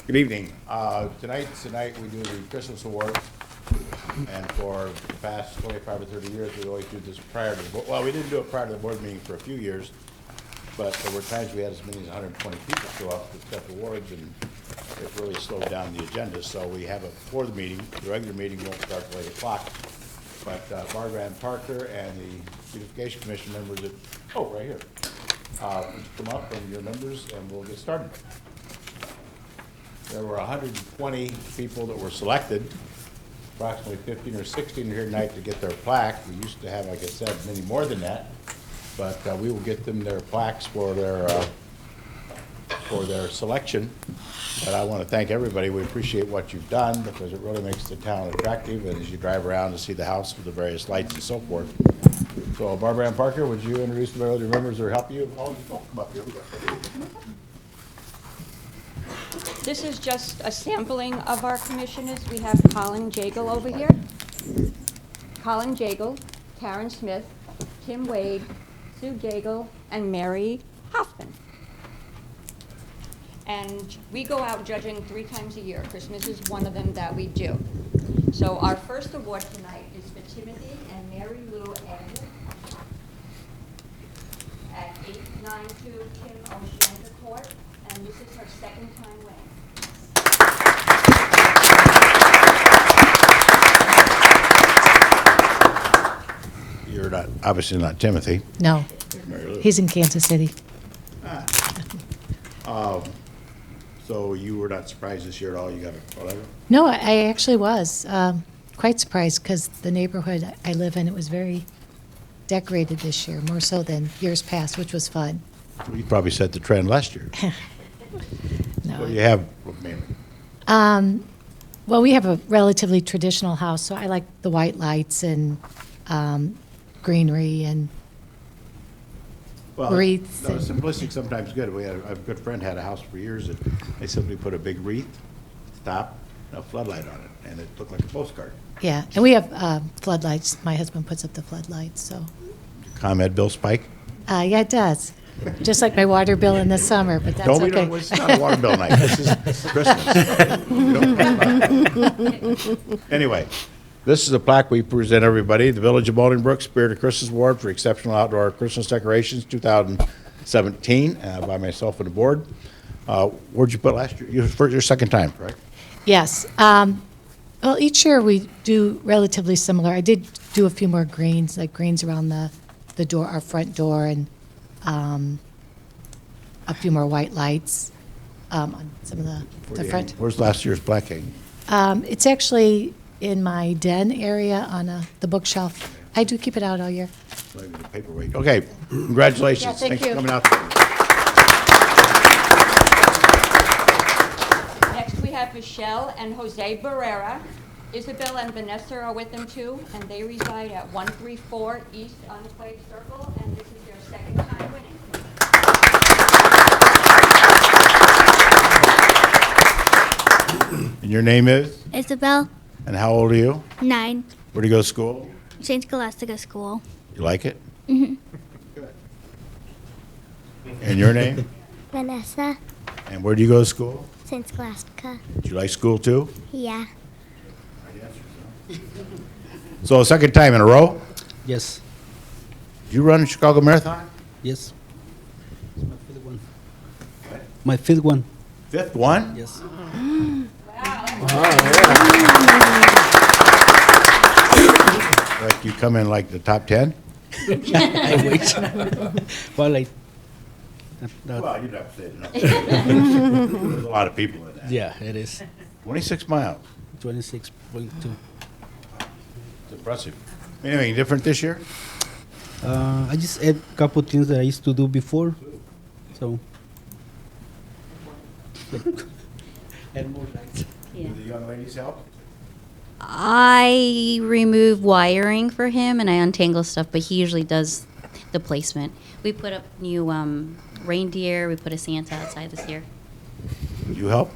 Good evening. Tonight's the night we do the Christmas Awards. And for the past 25 or 30 years, we always do this prior to the board. Well, we didn't do it prior to the board meeting for a few years, but there were times we had as many as 120 people show up to accept awards, and it really slowed down the agenda. So we have it before the meeting. The regular meeting won't start till 8 o'clock. But Barbara Ann Parker and the Beautification Commission members, right here, come up and your members, and we'll get started. There were 120 people that were selected. Approximately 15 or 16 are here tonight to get their plaque. We used to have, like I said, many more than that, but we will get them their plaques for their selection. But I want to thank everybody. We appreciate what you've done because it really makes the town attractive, and as you drive around to see the house with the various lights and so forth. So, Barbara Ann Parker, would you introduce the other members or help you? Oh, come up here. This is just a sampling of our commissioners. We have Colin Jagle over here. Colin Jagle, Karen Smith, Tim Wade, Sue Jagle, and Mary Hoffman. And we go out judging 3 times a year. Christmas is one of them that we do. So our first award tonight is for Timothy and Mary Lou Agnew at 892 Kim Oceana Court, and this is her second time winning. You're not, obviously not Timothy. No, he's in Kansas City. So you were not surprised this year at all? You got a whatever? No, I actually was quite surprised because the neighborhood I live in, it was very decorated this year, more so than years past, which was fun. Well, you probably set the trend last year. No. What do you have, mainly? Well, we have a relatively traditional house, so I like the white lights and greenery and wreaths. No, simplistic sometimes good. We had a good friend had a house for years that they simply put a big wreath, top, and a floodlight on it, and it looked like a postcard. Yeah, and we have floodlights. My husband puts up the floodlights, so. ComEd bill spike? Yeah, it does. Just like my water bill in the summer, but that's okay. No, it's not a water bill night. This is Christmas. Anyway, this is a plaque we present everybody. The Village of Bolingbrook Spirit of Christmas Award for Exceptional Outdoor Christmas Decorations 2017 by myself and the board. Where'd you put last year? Your second time, correct? Yes. Well, each year we do relatively similar. I did do a few more greens, like greens around the door, our front door, and a few more white lights on some of the front. Where's last year's plaque hanging? It's actually in my den area on the bookshelf. I do keep it out all year. Maybe the paperweight. Okay, congratulations. Yeah, thank Thanks you. for coming out. Next, we have Michelle and Jose Barrera. Isabel and Vanessa are with them too, and they reside at 134 East Unclave Circle, and this is their second time winning. And your name is? Isabel, And how old are you? 9, Where do you go to school? St. Scholastica School. You like it? Mm-hmm. And your name? Vanessa, And where do you go to school? St. Scholastica. Do you like school too? Yeah. So second time in a row? Yes. Did you run the Chicago Marathon? Yes. It's my fifth one. My fifth one. Fifth one? Yes. Like you come in like the top 10? I wish. Well, like. Well, you'd have to say it. No. There's a lot of people in that. Yeah, it is. 26 miles. 26.2. It's impressive. Anything different this year? I just add a couple things that I used to do before. So. Add more lights. Yeah. Do the young ladies help? I remove wiring for him and I untangle stuff, but he usually does the placement. We put up new reindeer. We put a Santa outside this year. You help?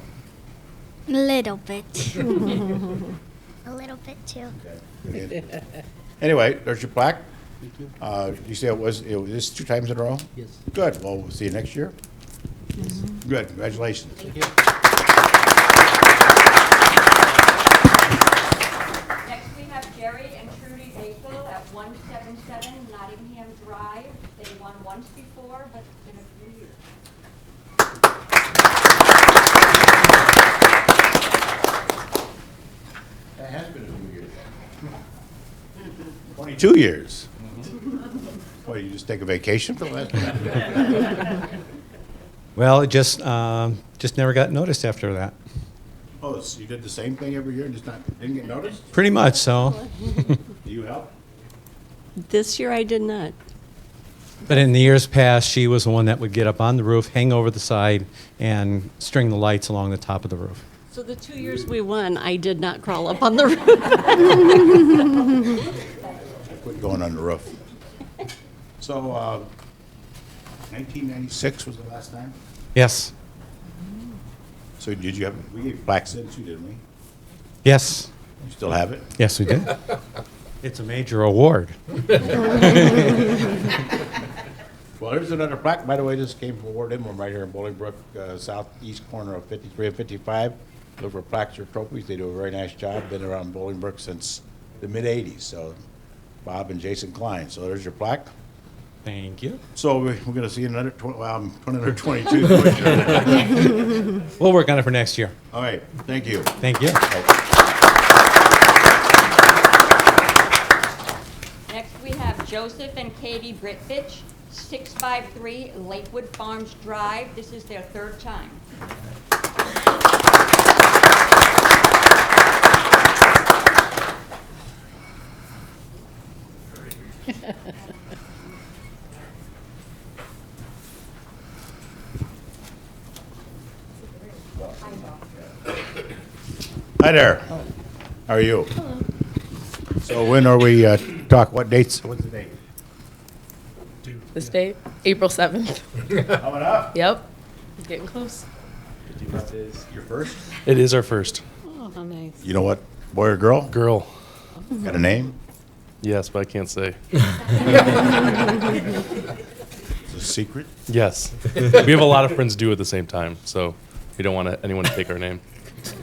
A little bit. A little bit too. Okay. Anyway, there's your plaque. Thank you. You say it was this 2 times in a row? Yes. Good. Well, we'll see you next year. Good, congratulations. Next, we have Jerry and Trudy Bakel at 177 Nottingham Drive. They won once before, but it's been a few years. That has been a few years. 22 years. What, you just take a vacation for the last time? Well, it just never got noticed after that. Oh, so you did the same thing every year and just didn't get noticed? Pretty much so. Do you help? This year I did not. But in the years past, she was the one that would get up on the roof, hang over the side, and string the lights along the top of the roof. So the 2 years we won, I did not crawl up on the roof. Quit going on the roof. So, 1996 was the last time? Yes. So did you have, we gave plaques in too, didn't we? Yes. You still have it? Yes, we did. It's a major award. Well, here's another plaque. By the way, this came from Ward Emblem right here in Bolingbrook, southeast corner of 53 and 55. Look for plaques or trophies. They do a very nice job. Been around Bolingbrook since the mid-'80s. So Bob and Jason Klein. So there's your plaque. Thank you. So we're going to see another, another 22. We'll work on it for next year. All right. Thank you. Thank you. Next, we have Joseph and Katie Britvich, 653 Lakewood Farms Drive. This is their third time. Hi there. How are you? So when are we what dates? What's the date? This date, April 7th. Coming up. Yep. It's getting close. Your first? It is our first. Oh, how nice. You know what, boy or girl? Girl. Got a name? Yes, but I can't say. It's a secret? Yes. We have a lot of friends do at the same time, so we don't want anyone to take our name.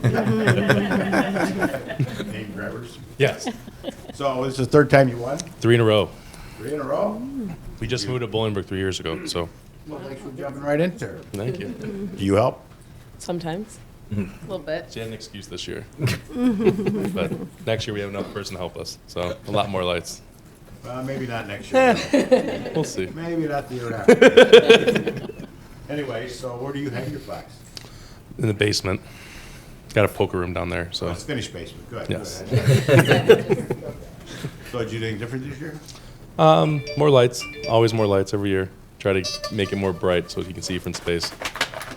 Name grabbers? Yes. So this is the third time you won? 3 in a row. 3 in a row? We just moved to Bolingbrook 3 years ago, so Well, thanks for jumping right into it. thank you. Do you help? Sometimes. A little bit. She had an excuse this year. But next year we have another person to help us, so a lot more lights. Well, maybe not next year. No. We'll see. Maybe not the year after. Anyway, so where do you hang your flags? In the basement. Got a poker room down there, Oh, so it's finished basement. Good. Yes. Good. So did you do anything different this year? more lights. Always more lights every year. Try to make it more bright so you can see from space.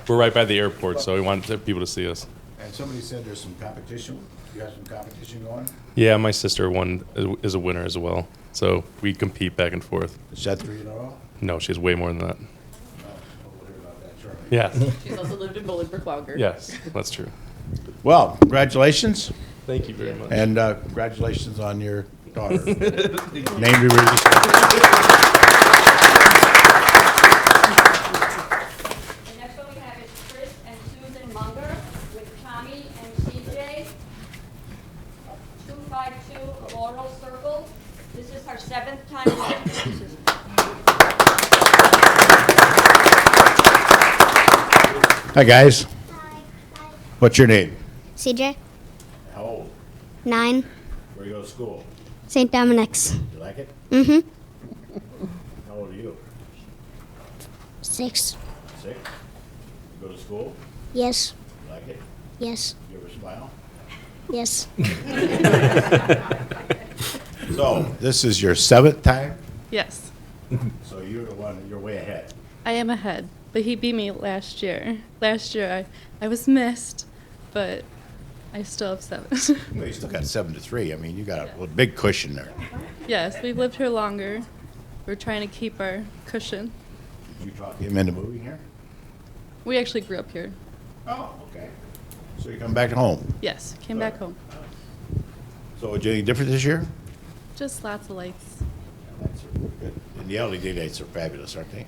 We're right by the airport, so we want people to see us. And somebody said there's some competition. You have some competition going? Yeah, my sister is a winner as well, so we compete back and forth. Is that 3 in a row? No, she has way more than that. Oh, we'll hear about that shortly. Yeah. She's also lived in Bolingbrook longer. Yes, that's true. Well, congratulations, Thank you very much. and congratulations on your daughter. Name to release. The next one we have is Chris and Susan Munger with Tommy and CJ. 252 Laurel Circle. This is her 7th time. This is- Hi, guys. What's your name? CJ, How old? 9, Where you go to school? St. Dominic's. You like it? Mm-hmm. How old are you? 6. 6? You go to school? Yes. You like it? Yes. You ever smile? Yes. Oh. So, this is your 7th time? Yes. So you're the one, you're way ahead. I am ahead, but he beat me last year. Last year I was missed, but I still have 7. Well, you still got 7-3. I mean, you got a big cushion there. Yes, we've lived here longer. We're trying to keep our cushion. Did you talk him into moving here? We actually grew up here. Oh, okay. So you come back home. Yes, came back home. So did you do anything different this year? Just lots of lights. That's good. And the LED lights are fabulous, aren't they?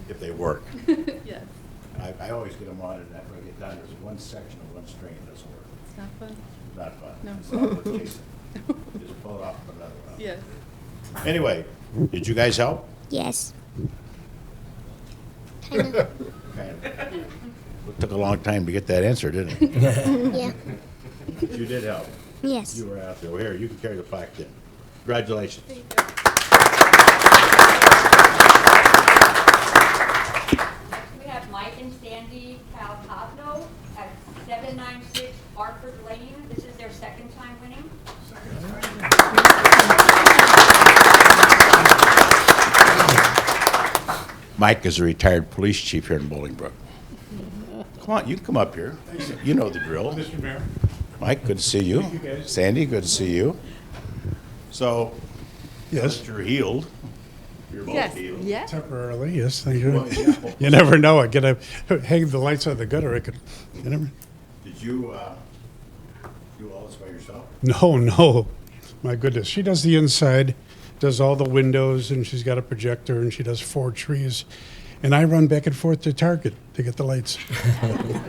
If they work. Yes. I always get them on, and after I get done, there's one section of one string that doesn't work. It's not fun. It's not fun. No. It's not worth chasing. Just pull it off with another one. Yes. Anyway, did you guys help? Yes. Kind of. It took a long time to get that answer, didn't it? Yeah. You did help. Yes. You were out there. Well, here, you can carry the plaque then. Congratulations. We have Mike and Sandy Calcavno at 796 Hartford Lane. This is their second time winning. Mike is a retired police chief here in Bolingbrook. Come on, you can come up here. You know the drill. Mr. Mayor. Mike, good to see you. Thank you, guys. Sandy, good to see you. So, Yes. you're healed. You're both Yes, healed. yeah. Temporarily, yes, thank Well, you. yeah. You never know. I get hang the lights on the gutter. I could, you never. Did you do all this by yourself? No, no. My goodness. She does the inside, does all the windows, and she's got a projector, and she does 4 trees. And I run back and forth to Target to get the lights.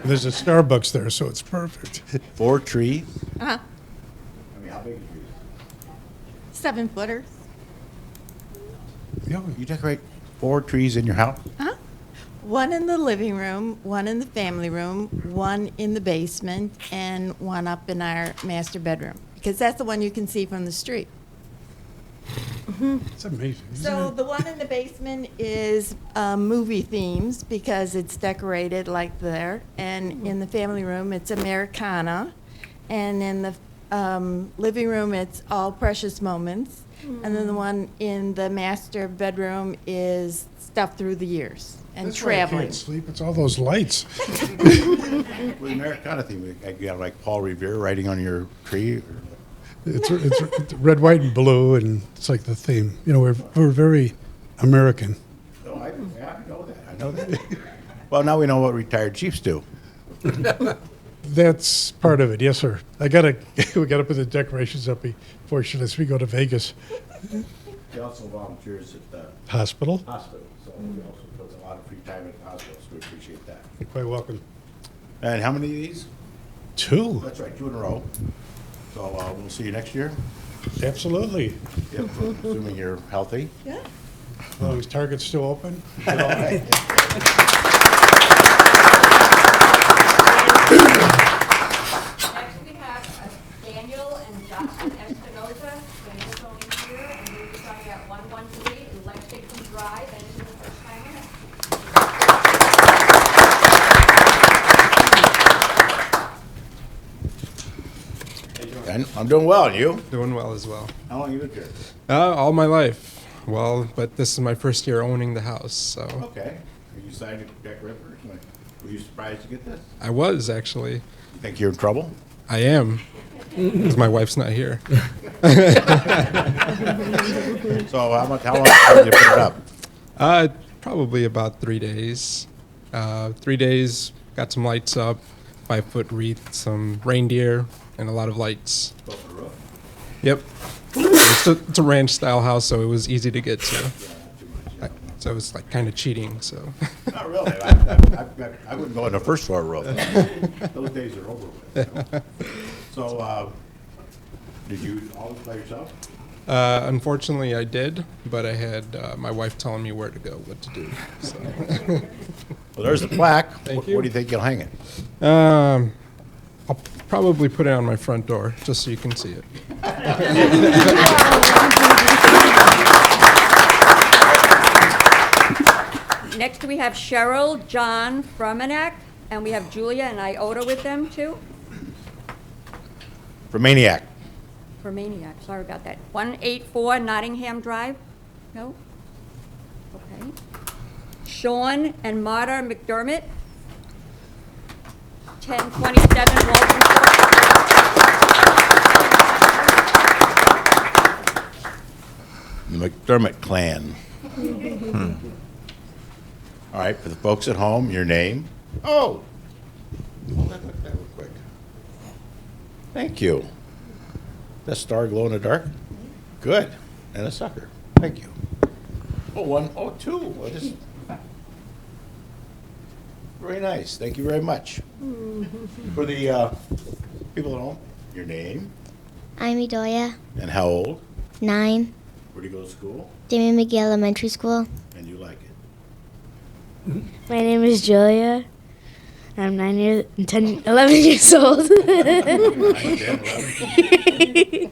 There's a Starbucks there, so it's perfect. 4 trees? Uh-huh. I mean, how big are trees? 7-footers. Yeah, You decorate 4 trees in your house? One in the living room, one in the family room, one in the basement, and one up in our master bedroom. Because that's the one you can see from the street. it's amazing. Isn't So it? the one in the basement is movie themes because it's decorated like there. And in the family room, it's Americana. And in the living room, it's all precious moments. And then the one in the master bedroom is stuff through the years and That's why I traveling. can't sleep. It's all those lights. With the Americana theme, you have like Paul Revere writing on your tree? Or? It's red, white, and blue, and it's like the theme. You know, we're very American. No, I know that. I know that. Well, now we know what retired chiefs do. That's part of it, yes, sir. We gotta put the decorations up before we go to Vegas He also volunteers at the hospital. hospital, so he also puts a lot of free time at the hospital, so we appreciate that. You're quite welcome. And how many of these? 2, That's right, 2 in a row. So we'll see you next year, absolutely. Yep, assuming you're healthy. Yeah. As long as Target's still open. Next, we have Daniel and Jocelyn Espinoza. Daniel's only here, and we're starting at 113 in Lexington Drive, and this is the first time in it. And I'm doing well, and you? Doing well as well. How long you been here? All my life. Well, but this is my first year owning the house, so Okay. Are you signed to Jack Ripper? Were you surprised to get this? I was actually. You think you're in trouble? I am, because my wife's not here. So how long did you put it up? Probably about 3 days. 3 days, got some lights up, 5-foot wreath, some reindeer, and a lot of lights. Go for the roof? Yep. It's a ranch style house, so it was easy to get to. So it was like kind of cheating. So. Not really. I wouldn't go on the first floor roof. Those days are over with. You know? So, did you do all this by yourself? Unfortunately, I did, but I had my wife telling me where to go, what to do. So. Well, there's the plaque. Thank Where do you think you'll hang it? I'll probably put it on my front door just so you can see it. Next, we have Cheryl, John Fruminack, and we have Julia and Iota with them, too. For Maniac. For Maniac, sorry about that. 184 Nottingham Drive? No? Okay. Sean and Marta McDermott, 1027 Walton Court. The McDermott clan. All right, for the folks at home, your name. Oh! Look at that real quick. Thank you. That star glow in the dark? Good. And a sucker. Thank you. Oh, 1, oh, 2. Well, Very nice. Thank you very much. For the people at home, your name I'm Idoya, and how old? 9, Where do you go to school? Damien McGee Elementary School. And you like it? My name is Julia. I'm 11 years old. 9, 10, 11?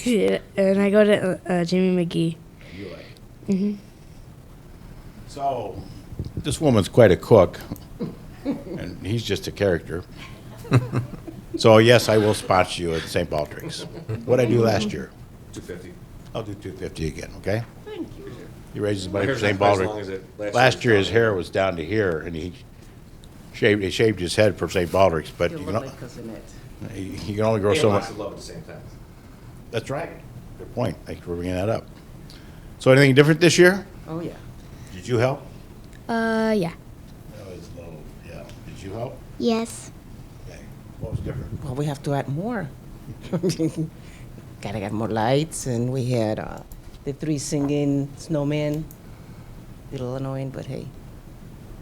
Yeah, and I go to Jimmy McGee. You like it? So, this woman's quite a cook, and he's just a character. So, yes, I will sponsor you at St. Baldrick's. What'd I do last year? 250. I'll do 250 again, okay? Thank you. He raises money My for hair's St. not quite as long as Baldrick's. it Last year, his was. hair was down to here, and he shaved his head for St. Baldrick's, but you can only grow so much. Lots of love at the same time. That's right. Good point. Thanks for bringing that up. So, anything different this year? Oh, yeah. Did you help? Yeah. That was a little, yeah. Did you help? Yes. Okay. What was different? Well, we have to add more. Gotta get more lights, and we had the 3 singing snowmen. A little annoying, but hey.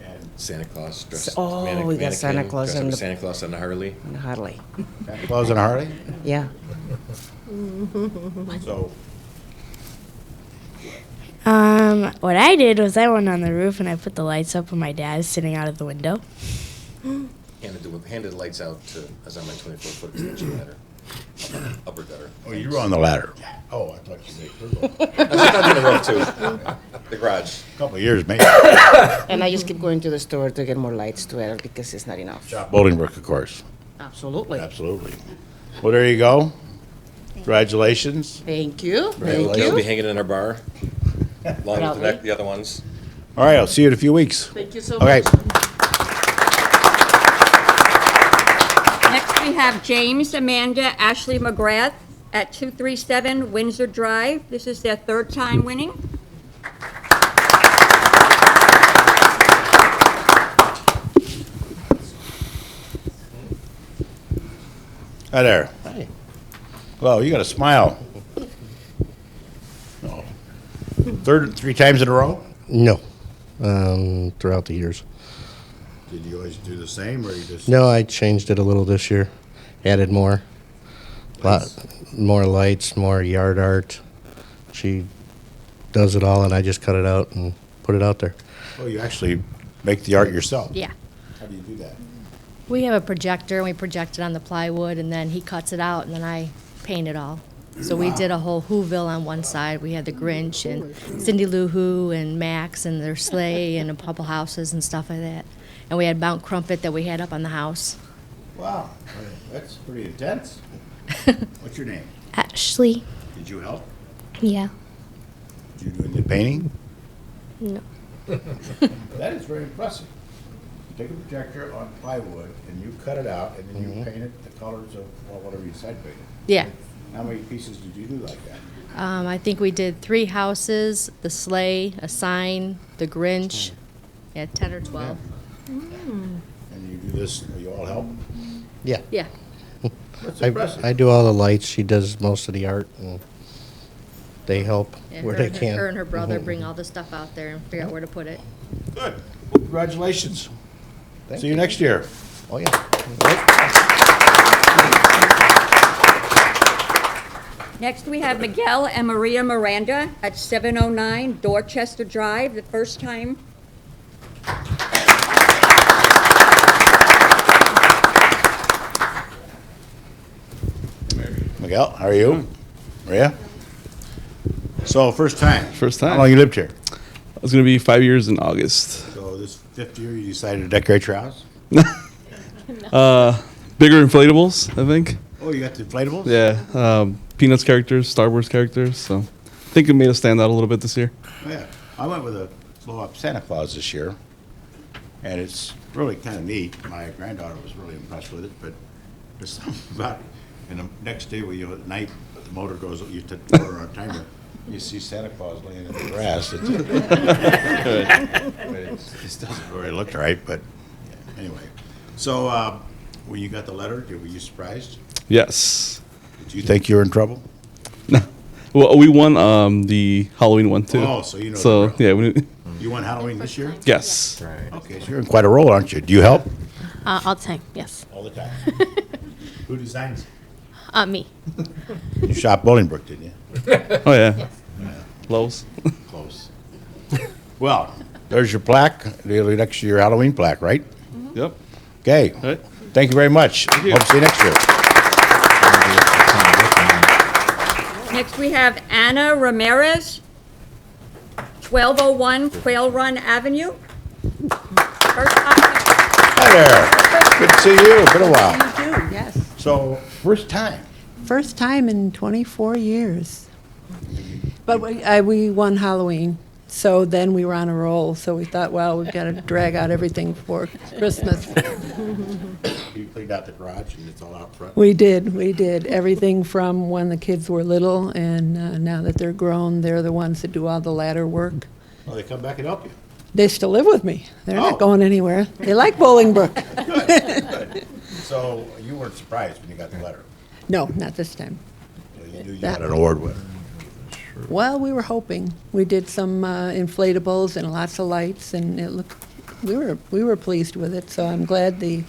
And Santa Claus dressed. Oh, we got Santa Claus dressed up and as the- Santa Claus on the Harley. And Harley. Santa Claus and Harley? Yeah. So, What I did was I went on the roof and I put the lights up when my dad is sitting out of the window. Handed the lights out to, I was on my 24-foot extension ladder. Upper gutter. oh, you were on the ladder. Oh, I thought you said Google. I was on the roof too. The garage. Couple of years, maybe. And I just keep going to the store to get more lights to add because it's not enough. Bolingbrook, of course. Absolutely. Absolutely. Well, there you go. Congratulations. Thank you. They'll Thank be you. hanging in our bar, along with Proudly. the other ones. All right, I'll see you in a few weeks. Thank you so Okay. much. Next, we have James, Amanda, Ashley McGrath at 237 Windsor Drive. This is their 3rd time winning. Hi there. Hi. Well, you got a smile. No. 3 times in a row? No, throughout the years. Did you always do the same, or you just? No, I changed it a little this year. Added more, more lights, more yard art. She does it all, and I just cut it out and put it out there. Oh, you actually make the art yourself? Yeah. How do you do that? We have a projector, and we project it on the plywood, and then he cuts it out, and then I paint it all. So we did a whole Whoville on one side. We had the Grinch and Cindy Lou Who and Max and their sleigh and a couple houses and stuff like that. And we had Mount Crumpet that we had up on the house. Wow, that's pretty intense. What's your name? Ashley. Did you help? Yeah. Did you do any painting? No. That is very impressive. You take a projector on plywood and you cut it out and then you paint it the colors of, well, whatever you decide to paint it. Yeah. How many pieces did you do like that? I think we did 3 houses, the sleigh, a sign, the Grinch. Yeah, 10 or 12. And you do this, you all help? Yeah. Yeah. That's impressive. I do all the lights. She does most of the art, and they help Yeah, where her, they and her- can. her and her brother bring all the stuff out there and figure out where to put it. Good. Congratulations. See you next year. Oh, yeah. Next, we have Miguel and Maria Miranda at 709 Dorchester Drive, the 1st time. Miguel, how are you? Maria? So, first time? First time. How long you lived here? It's going to be 5 years in August. So, this 5th year, you decided to decorate your house? Bigger inflatables, I think. Oh, you got the inflatables? Yeah. Peanuts characters, Star Wars characters. So I think it made us stand out a little bit this year. Oh, yeah. I went with a blow-up Santa Claus this year, and it's really kind of neat. My granddaughter was really impressed with it, but there's something about it. And the next day, when you at night, the motor goes, you put the motor on a timer, you see Santa Claus laying in the grass. It doesn't really look right, but yeah, anyway. So, when you got the letter, were you surprised? Yes. Did you think you were in trouble? No. Well, we won the Halloween one too. Oh, so you know the So drill. yeah, we, You won Halloween this year? Yes. Okay, so you're in quite a role, aren't you? Do you help? All the time, yes. All the time. Who designs? Me. You shot Bolingbrook, didn't you? Oh yeah. Lowe's. Close. Well, there's your plaque, the next year Halloween plaque, right? Yep. Okay. All right. Thank you very much. you. Hope to see you next year. Next, we have Anna Ramirez, 1201 Quail Run Avenue. First time. Hi there. Good to see you. Been a while. You do, yes. So, first time. First time in 24 years. But we won Halloween, so then we were on a roll. So we thought, well, we've got to drag out everything for Christmas. You cleaned out the garage and it's all out front? We did. Everything from when the kids were little, and now that they're grown, they're the ones that do all the ladder work. Oh, they come back and help you? They still live with me. They're Oh. not going anywhere. They like Bolingbrook. Good. So, you weren't surprised when you got the letter? No, not this time. So you knew you got an award winner? Well, we were hoping. We did some inflatables and lots of lights, and it looked. We were pleased with it. So I'm glad the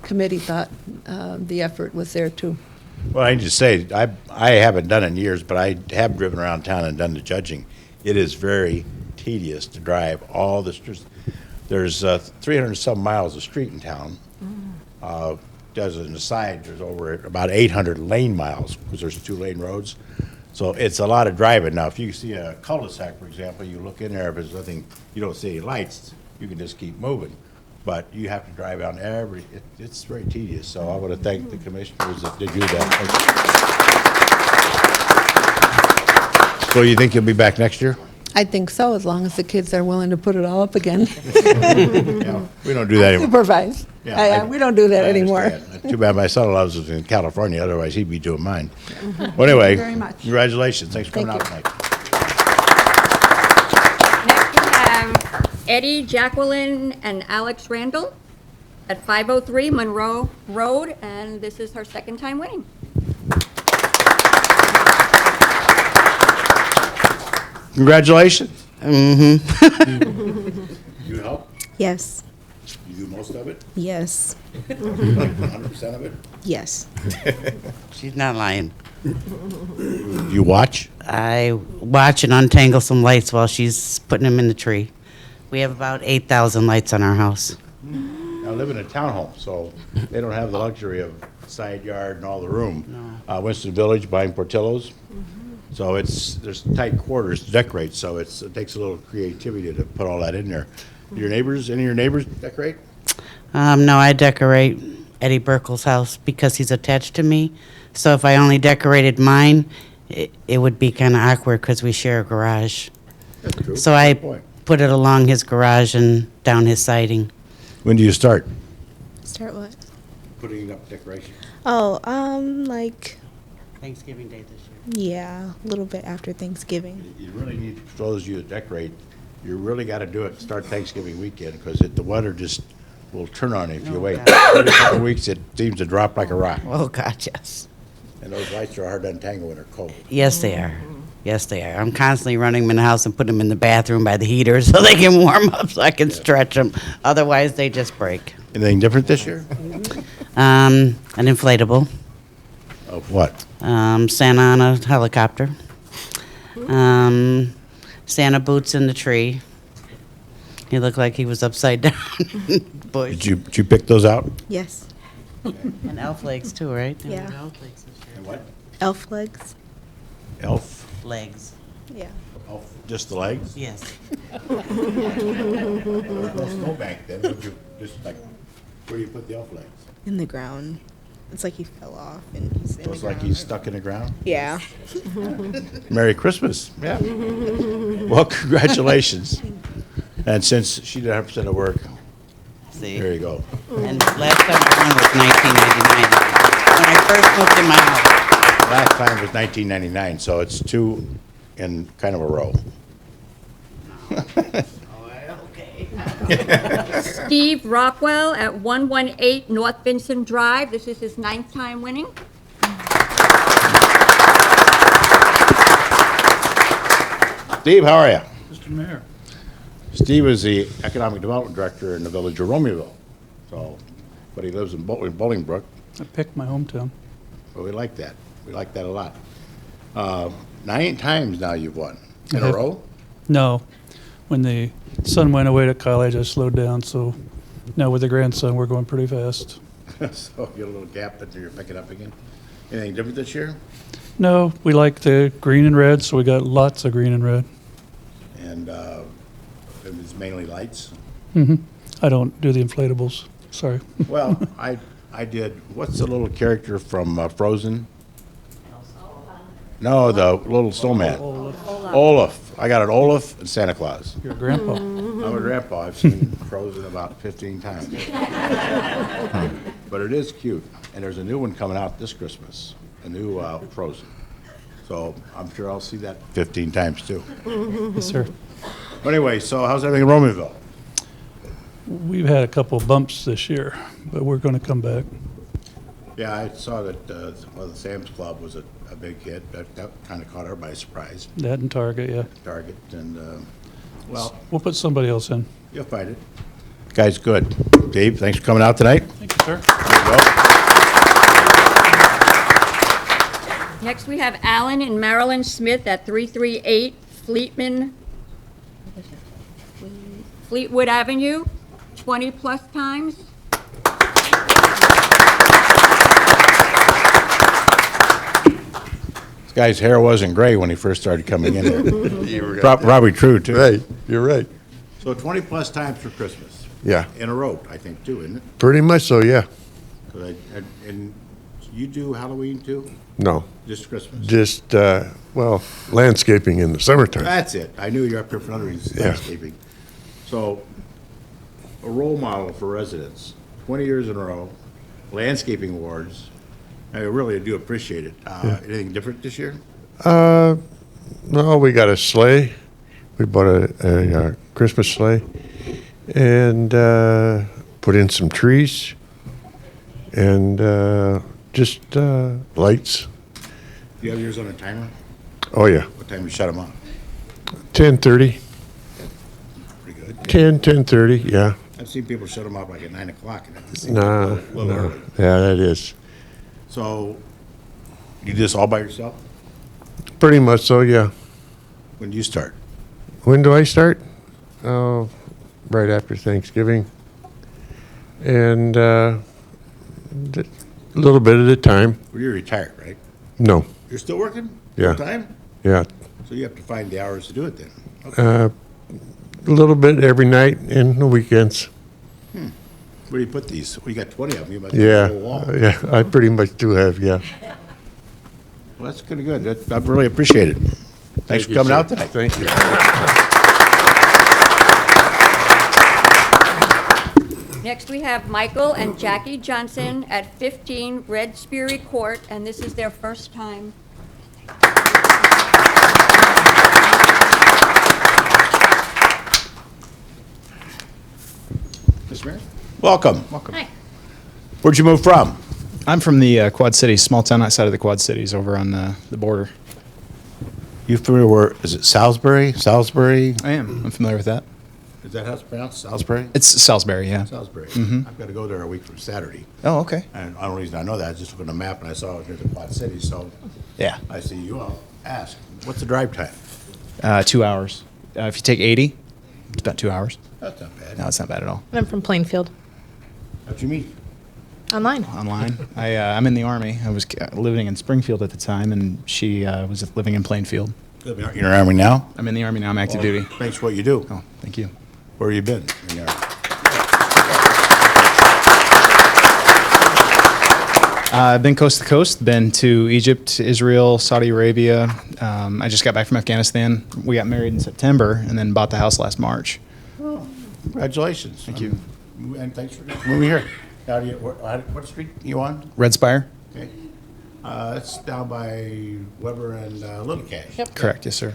committee thought the effort was there too. Well, I need to say, I haven't done it in years, but I have driven around town and done the judging. It is very tedious to drive all the streets. There's 300 some miles of street in town. As an aside, there's over about 800 lane miles because there's 2-lane roads. So it's a lot of driving. Now, if you see a cul-de-sac, for example, you look in there, if there's nothing, you don't see any lights, you can just keep moving. But you have to drive on it's very tedious. So I want to thank the commissioners that did do that. So you think you'll be back next year? I think so, as long as the kids are willing to put it all up again. Yeah, we don't do that anymore. Supervise. Yeah, We don't do that I anymore. understand. Too bad my son-in-law was in California, otherwise he'd be doing mine. Well, anyway, Thank you very much. Congratulations. Thanks for coming Thank out you. tonight. Next, we have Eddie, Jacqueline, and Alex Randall at 503 Monroe Road, and this is her second time winning. Congratulations. Mm-hmm. You help? Yes. You do most of it? Yes. 100% of it? Yes. She's not lying. You watch? I watch and untangle some lights while she's putting them in the tree. We have about 8,000 lights on our house. I live in a townhome, so they don't have the luxury of side yard and all the room. Winston Village buying Portillo's. So there's tight quarters to decorate, so it takes a little creativity to put all that in there. Your neighbors, any of your neighbors decorate? No, I decorate Eddie Burkle's house because he's attached to me. So if I only decorated mine, it would be kind of awkward because we share a garage. That's true. So Good I point. put it along his garage and down his siding. When do you start Start what? putting up decorations? Oh, like, Thanksgiving Day this year. yeah, a little bit after Thanksgiving. You really need, for those of you that decorate, you really got to do it, start Thanksgiving weekend, because the weather just will turn on you if you wait. Every couple of weeks, it seems to drop like a rock. Oh, God, yes. And those lights are hard to untangle when they're cold. Yes, they are. Yes, they are. I'm constantly running them in the house and putting them in the bathroom by the heater so they can warm up so I can stretch them. Otherwise, they just break. Anything different this year? An inflatable. Of what? Santa on a helicopter. Santa boots in the tree. He looked like he was upside down. Bush. Did you pick those out? Yes. And elf legs too, right? There Yeah. were elf legs this year. And what? Elf legs. Elf? Legs. Yeah. Elf, just the legs? Yes. No snowbank then, would you, just like, where do you put the elf legs? In the ground. It's like he fell off and he's in So the it's like ground. he's stuck in the ground? Yeah. Merry Christmas. Yeah. Well, congratulations. And since she did 100% of work, See? there you go. And last time I won was 1999. When I first moved in my house. Last time was 1999, so it's 2 in kind of a row. Steve Rockwell at 118 North Vincent Drive. This is his 9th time winning. Steve, how are you? Mr. Mayor. Steve is the Economic Development Director in the village of Romeoville. So, but he lives in Bolingbrook. I picked my hometown. But we like that. We like that a lot. 9 times now you've won in I a have- row. No. When the son went away to college, I slowed down. So now with the grandson, we're going pretty fast. So you get a little gap, but you're picking up again. Anything different this year? No, we like the green and red, so we got lots of green and red. And it's mainly lights. I don't do the inflatables. Sorry. Well, I did. What's the little character from Frozen? No, the little snowman. Olaf. I got an Olaf and Santa Claus. You're a grandpa. I'm a grandpa. I've seen Frozen about 15 times. But it is cute. And there's a new one coming out this Christmas, a new Frozen. So I'm sure I'll see that 15 times too. Yes, sir. But anyway, so how's everything in Romeoville? We've had a couple of bumps this year, but we're going to come back. Yeah, I saw that the Sam's Club was a big hit. That kind of caught everybody by surprise. That and Target, yeah. Target and, well, We'll put somebody else in. you'll find it. Guys, good. Dave, thanks for coming out tonight. Thank you, sir. There you go. Next, we have Alan and Marilyn Smith at 338 Fleetwood Avenue, 20-plus times. This guy's hair wasn't gray when he first started coming in here. You were Probably true, too. Right, you're right. So 20-plus times for Christmas. Yeah. In a row, I think, too, isn't it? Pretty much so, yeah. 'Cause and you do Halloween, too? No. Just Christmas? Just, well, landscaping in the summertime. That's it. I knew you were up here for another reason, Yeah. landscaping. So, a role model for residents, 20 years in a row, landscaping awards. I really do appreciate it. Anything different this year? Well, we got a sleigh. We bought a Christmas sleigh and put in some trees and just lights. Do you have yours on a timer? Oh, yeah. What time you shut them off? 10:30. Pretty good. 10:30, yeah. I've seen people shut them off like at 9 o'clock. And that seems Nah, like a little no. early. Yeah, that is. So, you do this all by yourself? Pretty much so, yeah. When do you start? When do I start? Oh, right after Thanksgiving. And a little bit at a time. Well, you're retired, right? No. You're still working? Yeah. Full time? Yeah. So you have to find the hours to do it then? Okay. A little bit every night and the weekends. Where do you put these? Well, you got 20 of them. You must have Yeah. a whole wall. Yeah, I pretty much do have, yeah. Well, that's kind of good. I really appreciate it. Thanks for you, coming sir. out tonight. Thank you. Next, we have Michael and Jackie Johnson at 15 Red Sperry Court, and this is their first time. Mr. Mayor? Welcome. Hi. Where'd you move from? I'm from the Quad Cities, small town outside of the Quad Cities over on the border. You familiar where, is it Salisbury? Salisbury? I am. I'm familiar with that. Is that how it's pronounced? Salisbury? It's Salisbury, yeah. Salisbury. Mhm. I've got to go there a week from Saturday. Oh, okay. And the only reason I know that is just looking at the map and I saw it near the Quad Cities, so. Yeah. I see you. I'll ask, what's the drive time? 2 hours. If you take 80, it's about 2 hours. That's not bad. No, it's not bad at all. I'm from Plainfield. How'd you meet? Online. Online. I'm in the Army. I was living in Springfield at the time, and she was living in Plainfield. You're in the Army now? I'm in the Army now. I'm active Well, duty. Thanks for what you do. Oh, thank you. Where have you been in the Army? I've been coast to coast, been to Egypt, Israel, Saudi Arabia. I just got back from Afghanistan. We got married in September and then bought the house last March. Oh, congratulations. Thank you. And thanks for moving here. How do you, what street you on? Red Spire? Okay. It's down by Weber and Little Cash. Yep. Correct, yes, sir.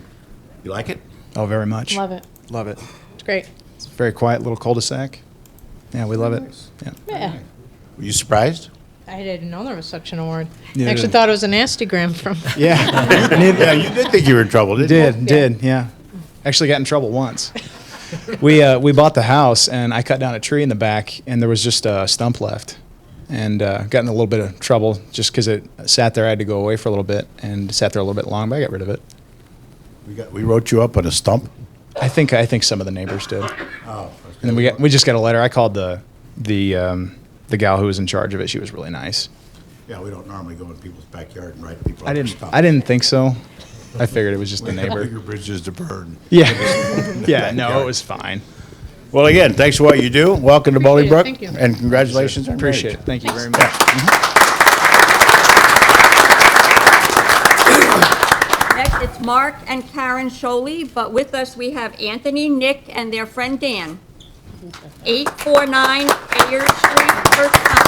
You like it? Oh, very much. Love it. Love it. It's great. It's a very quiet little cul-de-sac. Yeah, we love it. Yeah. Yeah. Were you surprised? I didn't know there was such an award. Neither I actually did. thought it was an Nastygram from. Yeah. Yeah, you did think you were in trouble, didn't you? Did, yeah. Actually got in trouble once. We bought the house, and I cut down a tree in the back, and there was just a stump left, and got in a little bit of trouble just because it sat there. I had to go away for a little bit, and sat there a little bit long, but I got rid of it. We wrote you up on a stump? I think some of the neighbors did. Oh. And then we just got a letter. I called the gal who was in charge of it. She was really nice. Yeah, we don't normally go in people's backyard and write people I up for didn't stumps. I didn't think so. I figured it was just the We have neighbor. bigger bridges to burn. Yeah. Yeah, no, it was fine. Well, again, thanks for what you do. Welcome to Bolingbrook. Thank you. And congratulations on Appreciate it. marriage. Thank you very much. Next, it's Mark and Karen Sholey, but with us, we have Anthony, Nick, and their friend Dan. 849 Ayers Street, First Town.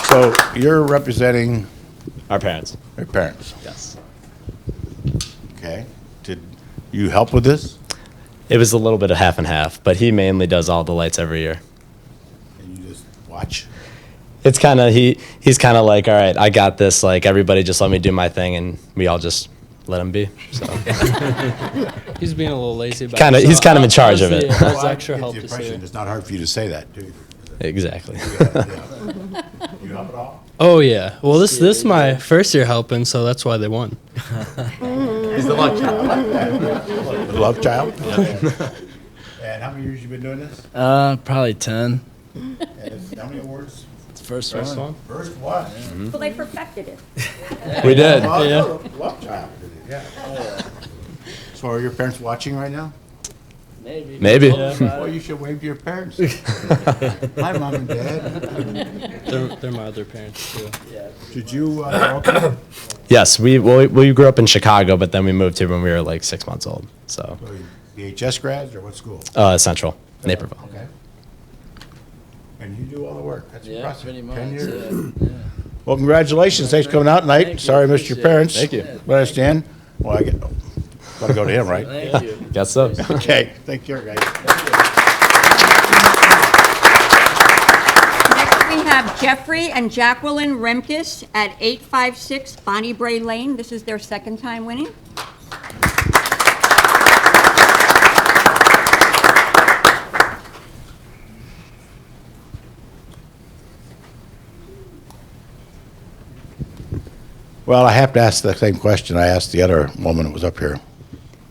So you're representing Our parents. your parents. Yes. Okay. Did you help with this? It was a little bit of half and half, but he mainly does all the lights every year. And you just watch? It's kind of he's kind of like, all right, I got this. Like everybody, just let me do my thing, and we all just let him be. So He's being a little lazy about Kinda- it. he's kind of in charge how's of it. the- how's Well, I extra get help the to impression see? it's not hard for you to say that, do you? exactly. You help at all? Oh yeah. Well, this is my first year helping, so that's why they won. He's the love child. I like that. The love child? And how many years you been doing this? Probably 10. And how many awards? First one. First one. Well, they perfected it. We did. Well, Yeah. Love child. Yeah. So are your parents watching right now? Maybe. Well, you should wave to your parents. Hi, Mom and Dad. They're my other parents too. Did you grow up here? Yes, we grew up in Chicago, but then we moved here when we were like 6 months old. So So you VHS grads or what school? Central, Naperville. Okay. And you do all the work. That's Yeah, impressive. pretty 10 much. years. Yeah. Well, congratulations. Thanks for coming out tonight. Thank you. Sorry I missed your Appreciate it. parents. Thank you. But I understand. Well, I gotta go to him, right? Thank you. Guess so. Okay. Take care, guys. Next, we have Jeffrey and Jacqueline Remkes at 856 Bonnie Bray Lane. This is their second time winning. Well, I have to ask the same question I asked the other woman that was up here.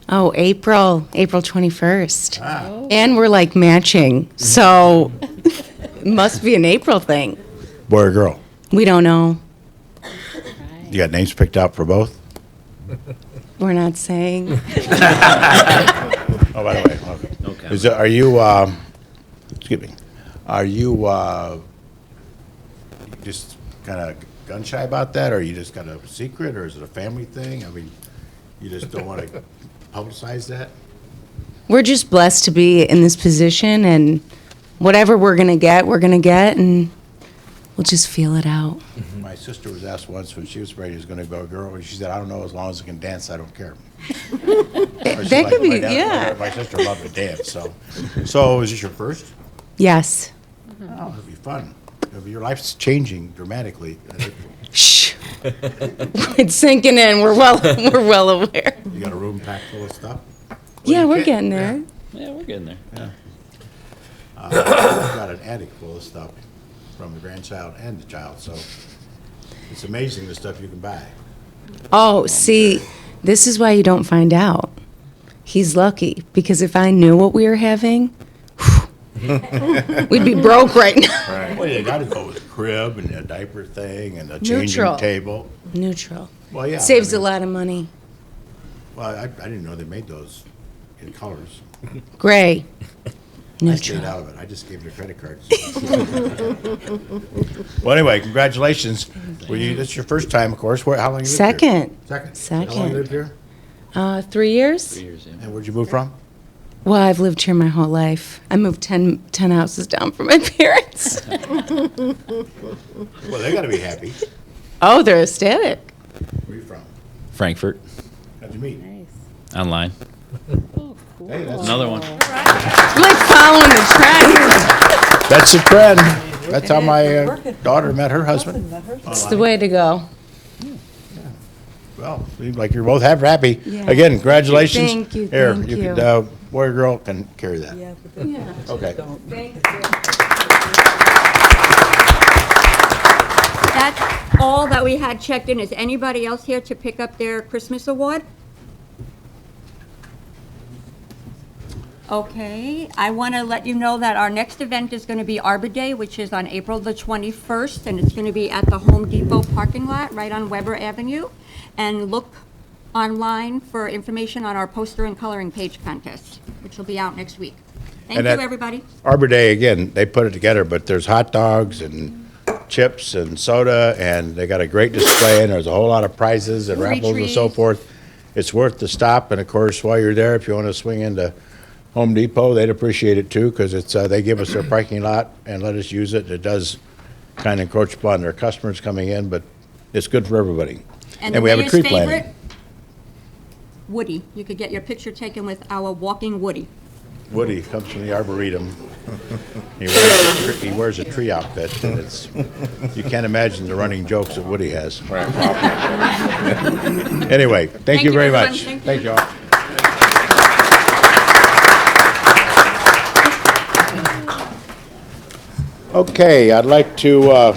Oh, April 21st. Ah. And we're like matching, so it must be an April thing. Boy or girl? We don't know. You got names picked out for both? We're not saying. Oh, by the way, okay. Is it, are you, excuse me, are you just kind of gun shy about that, or you just got a secret, or is it a family thing? I mean, you just don't want to publicize that? We're just blessed to be in this position, and whatever we're going to get, and we'll just feel it out. My sister was asked once when she was afraid he was going to go a girl, and she said, I don't know, as long as I can dance, I don't care. That could be, yeah. My sister loved to dance, so. So is this your first? Yes. Oh, it'll be fun. Your life's changing dramatically. Shh. It's sinking in. We're well aware. You got a room packed full of stuff? Yeah, you we're can't- getting there. Yeah, we're getting there. Yeah. I've got an attic full of stuff from the grandchild and the child, so it's amazing the stuff you can buy. Oh, see, this is why you don't find out. He's lucky, because if I knew what we were having, we'd be broke right now. Right. Well, you gotta go with a crib and a diaper thing and a changing Neutral. table. Neutral. Well, yeah. Saves I mean- a lot of money. Well, I didn't know they made those in colors. Gray. I stayed out of it. I just gave them credit cards. Well, anyway, congratulations. Were you, this is your first time, of course. How long you lived here? Second. Second. How long you lived here? 3 years. And where'd you move from? Well, I've lived here my whole life. I moved 10 houses down from my parents. Well, they gotta be happy. Oh, they're ecstatic. Where are you from? Frankfurt. How'd you meet? Online. Hey, that's Another one. Like following the trend. That's a trend. That's how my daughter met her husband. It's the way to go. Well, seems like you're both happy. Yeah. Again, congratulations. Thank you, Here, thank you you. could, boy or girl can carry that. Yeah. Okay. That's all that we had checked in. Is anybody else here to pick up their Christmas award? Okay, I want to let you know that our next event is going to be Arbor Day, which is on April the 21st, and it's going to be at the Home Depot parking lot right on Weber Avenue. And look online for information on our poster and coloring page contest, which will be out next week. Thank And you, that- everybody. Arbor Day, again, they put it together, but there's hot dogs and chips and soda, and they got a great display, and there's a whole lot of prizes and Free raffles and so trees. forth. It's worth the stop, and of course, while you're there, if you want to swing into Home Depot, they'd appreciate it too, because it's, they give us their parking lot and let us use it. It does kind of encroach upon their customers coming in, but it's good for everybody. And we have a Leah's tree planting. favorite, Woody. You could get your picture taken with our walking Woody. Woody comes from the Arboretum. He wears a tree outfit, and it's, you can't imagine the running jokes that Woody has. Anyway, thank you very everyone. much. Thank you. Thank you all. Okay, I'd like to,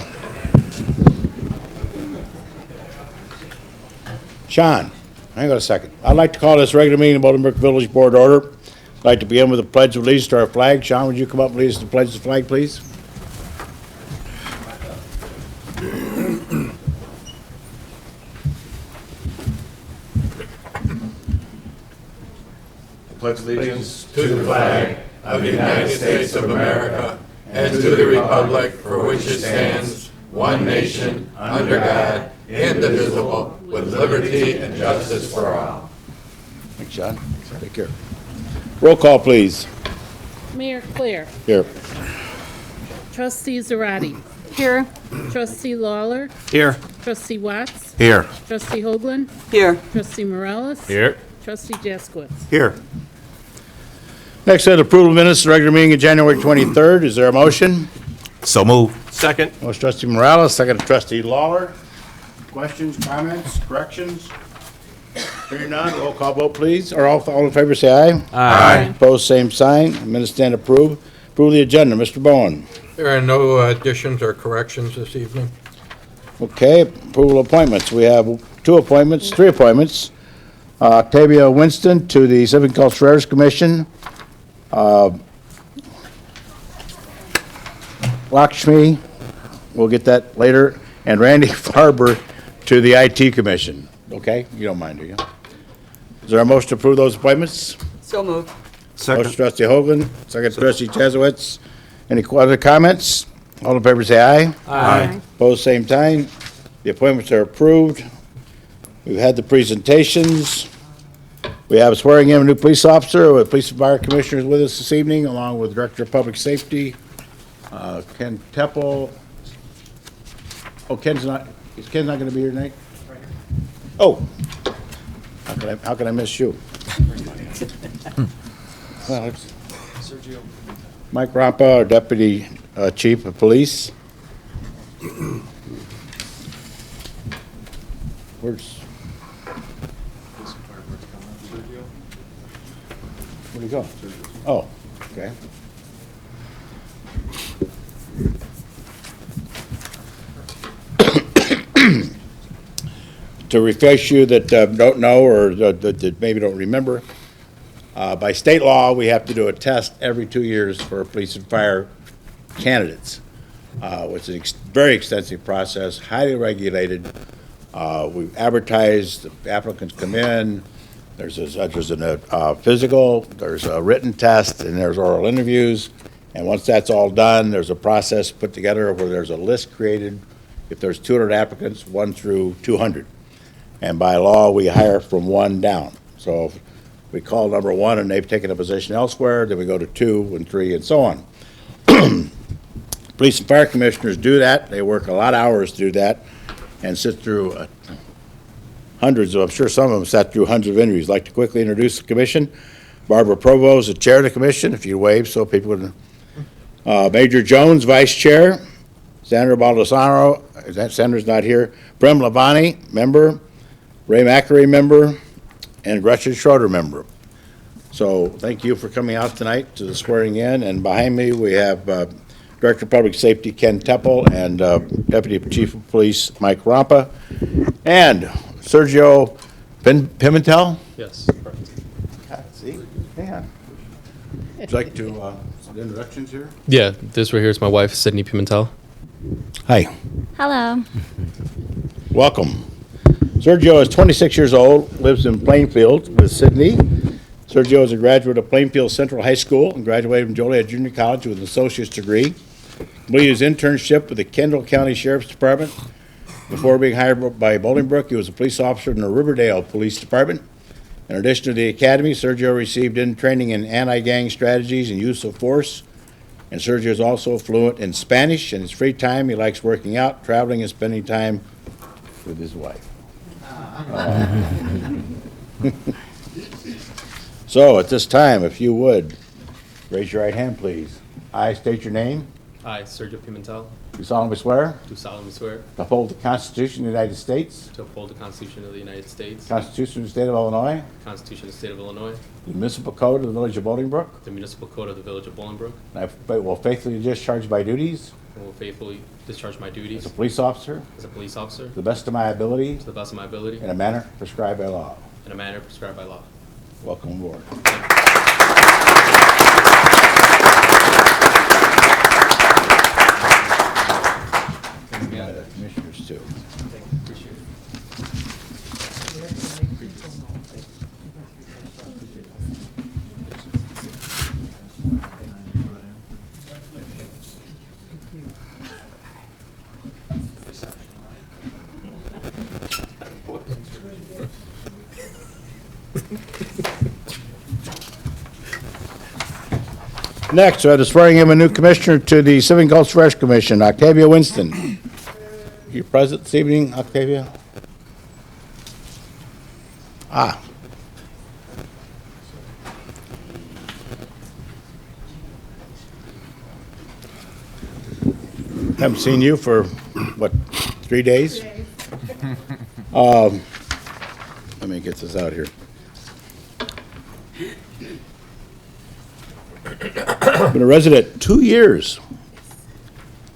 Sean, hang on a second. I'd like to call this regular meeting of Bolingbrook Village Board order. I'd like to begin with a pledge of allegiance to our flag. Sean, would you come up and lead us to pledge the flag, please? Pledge allegiance to the flag of the United States of America and to the republic for which it stands, one nation, under God, indivisible, with liberty and justice for all. Thanks, Sean. Take care. Roll call, please. Mayor Claire. Here. Trustee Zarati. Here. Trustee Lawler. Here. Trustee Watts. Here. Trustee Hoagland. Here. Trustee Morales. Here. Trustee Jaskowitz. Here. Next, set approval of minutes, the regular meeting of January 23rd. Is there a motion? So move. Second. Motion trustee Morales, second trustee Lawler. Questions, comments, corrections? Hearing none, roll call vote, please. Or all in favor, say aye. Aye. Opposed, same sign. Minutes stand approved. Approve the agenda. Mr. Bowen. There are no additions or corrections this evening. Okay, approval of appointments. We have three appointments. Octavia Winston to the Civic and Cultural Affairs Commission. Lakshmi, we'll get that later, and Randy Farber to the IT Commission. Okay? You don't mind, do you? Is there a motion to approve those appointments? So moved. Motion trustee Hoagland, second trustee Chazowitz. Any other comments? All in favor say aye. Aye. Opposed, same time. The appointments are approved. We've had the presentations. We have swearing in a new police officer, with police and fire commissioners with us this evening, along with Director of Public Safety, Ken Teppel. Oh, Ken's not gonna be here tonight? Oh, how can I miss you? Well, it's Mike Rampa, our Deputy Chief of Police. Where's? Where'd he go? Oh, okay. To refresh you that don't know or that maybe don't remember, by state law, we have to do a test every 2 years for police and fire candidates, which is a very extensive process, highly regulated. We've advertised, the applicants come in, there's a physical, there's a written test, and there's oral interviews. And once that's all done, there's a process put together where there's a list created. If there's 200 applicants, 1 through 200. And by law, we hire from 1 down. So if we call number 1 and they've taken a position elsewhere, then we go to 2 and 3 and so on. Police and fire commissioners do that. They work a lot of hours to do that and sit through hundreds of, I'm sure some of them sat through hundreds of interviews. I'd like to quickly introduce the commission. Barbara Provo is the chair of the commission, if you wave so people can. Major Jones, vice chair. Sandra Baldessaro, Sandra's not here. Prem Lavani, member. Ray McAree, member, and Gretchen Schroeder, member. So thank you for coming out tonight to the swearing in. And behind me, we have Director of Public Safety Ken Teppel and Deputy Chief of Police Mike Rampa and Sergio Pimentel. Yes. See, yeah. Would you like to some introductions here? Yeah, this right here is my wife, Sydney Pimentel. Hi. Hello. Welcome. Sergio is 26 years old, lives in Plainfield with Sydney. Sergio is a graduate of Plainfield Central High School and graduated from Joliet Junior College with an associate's degree. Completed his internship with the Kendall County Sheriff's Department. Before being hired by Bolingbrook, he was a police officer in the Riverdale Police Department. In addition to the academy, Sergio received training in anti-gang strategies and use of force. And Sergio is also fluent in Spanish. In his free time, he likes working out, traveling, and spending time with his wife. So at this time, if you would, raise your right hand, please. I state your name. I, Sergio Pimentel, Do solemnly swear do solemnly swear to uphold the Constitution of the United States, to uphold the Constitution of the United States, Constitution of the State of Illinois, the Constitution of the State of Illinois, the municipal code of the Village of Bolingbrook, the municipal code of the Village of Bolingbrook, and I will faithfully discharge my duties and will faithfully discharge my duties as a police officer as a police officer to the best of my ability to the best of my ability in a manner prescribed by law. in a manner prescribed by law. Welcome aboard. Commissioners too. Next, we have the swearing in of a new commissioner to the Civic and Cultural Affairs Commission, Octavia Winston. You present this evening, Octavia? Ah. Haven't seen you for, what, 3 days? Let me get this out here. Been a resident 2 years.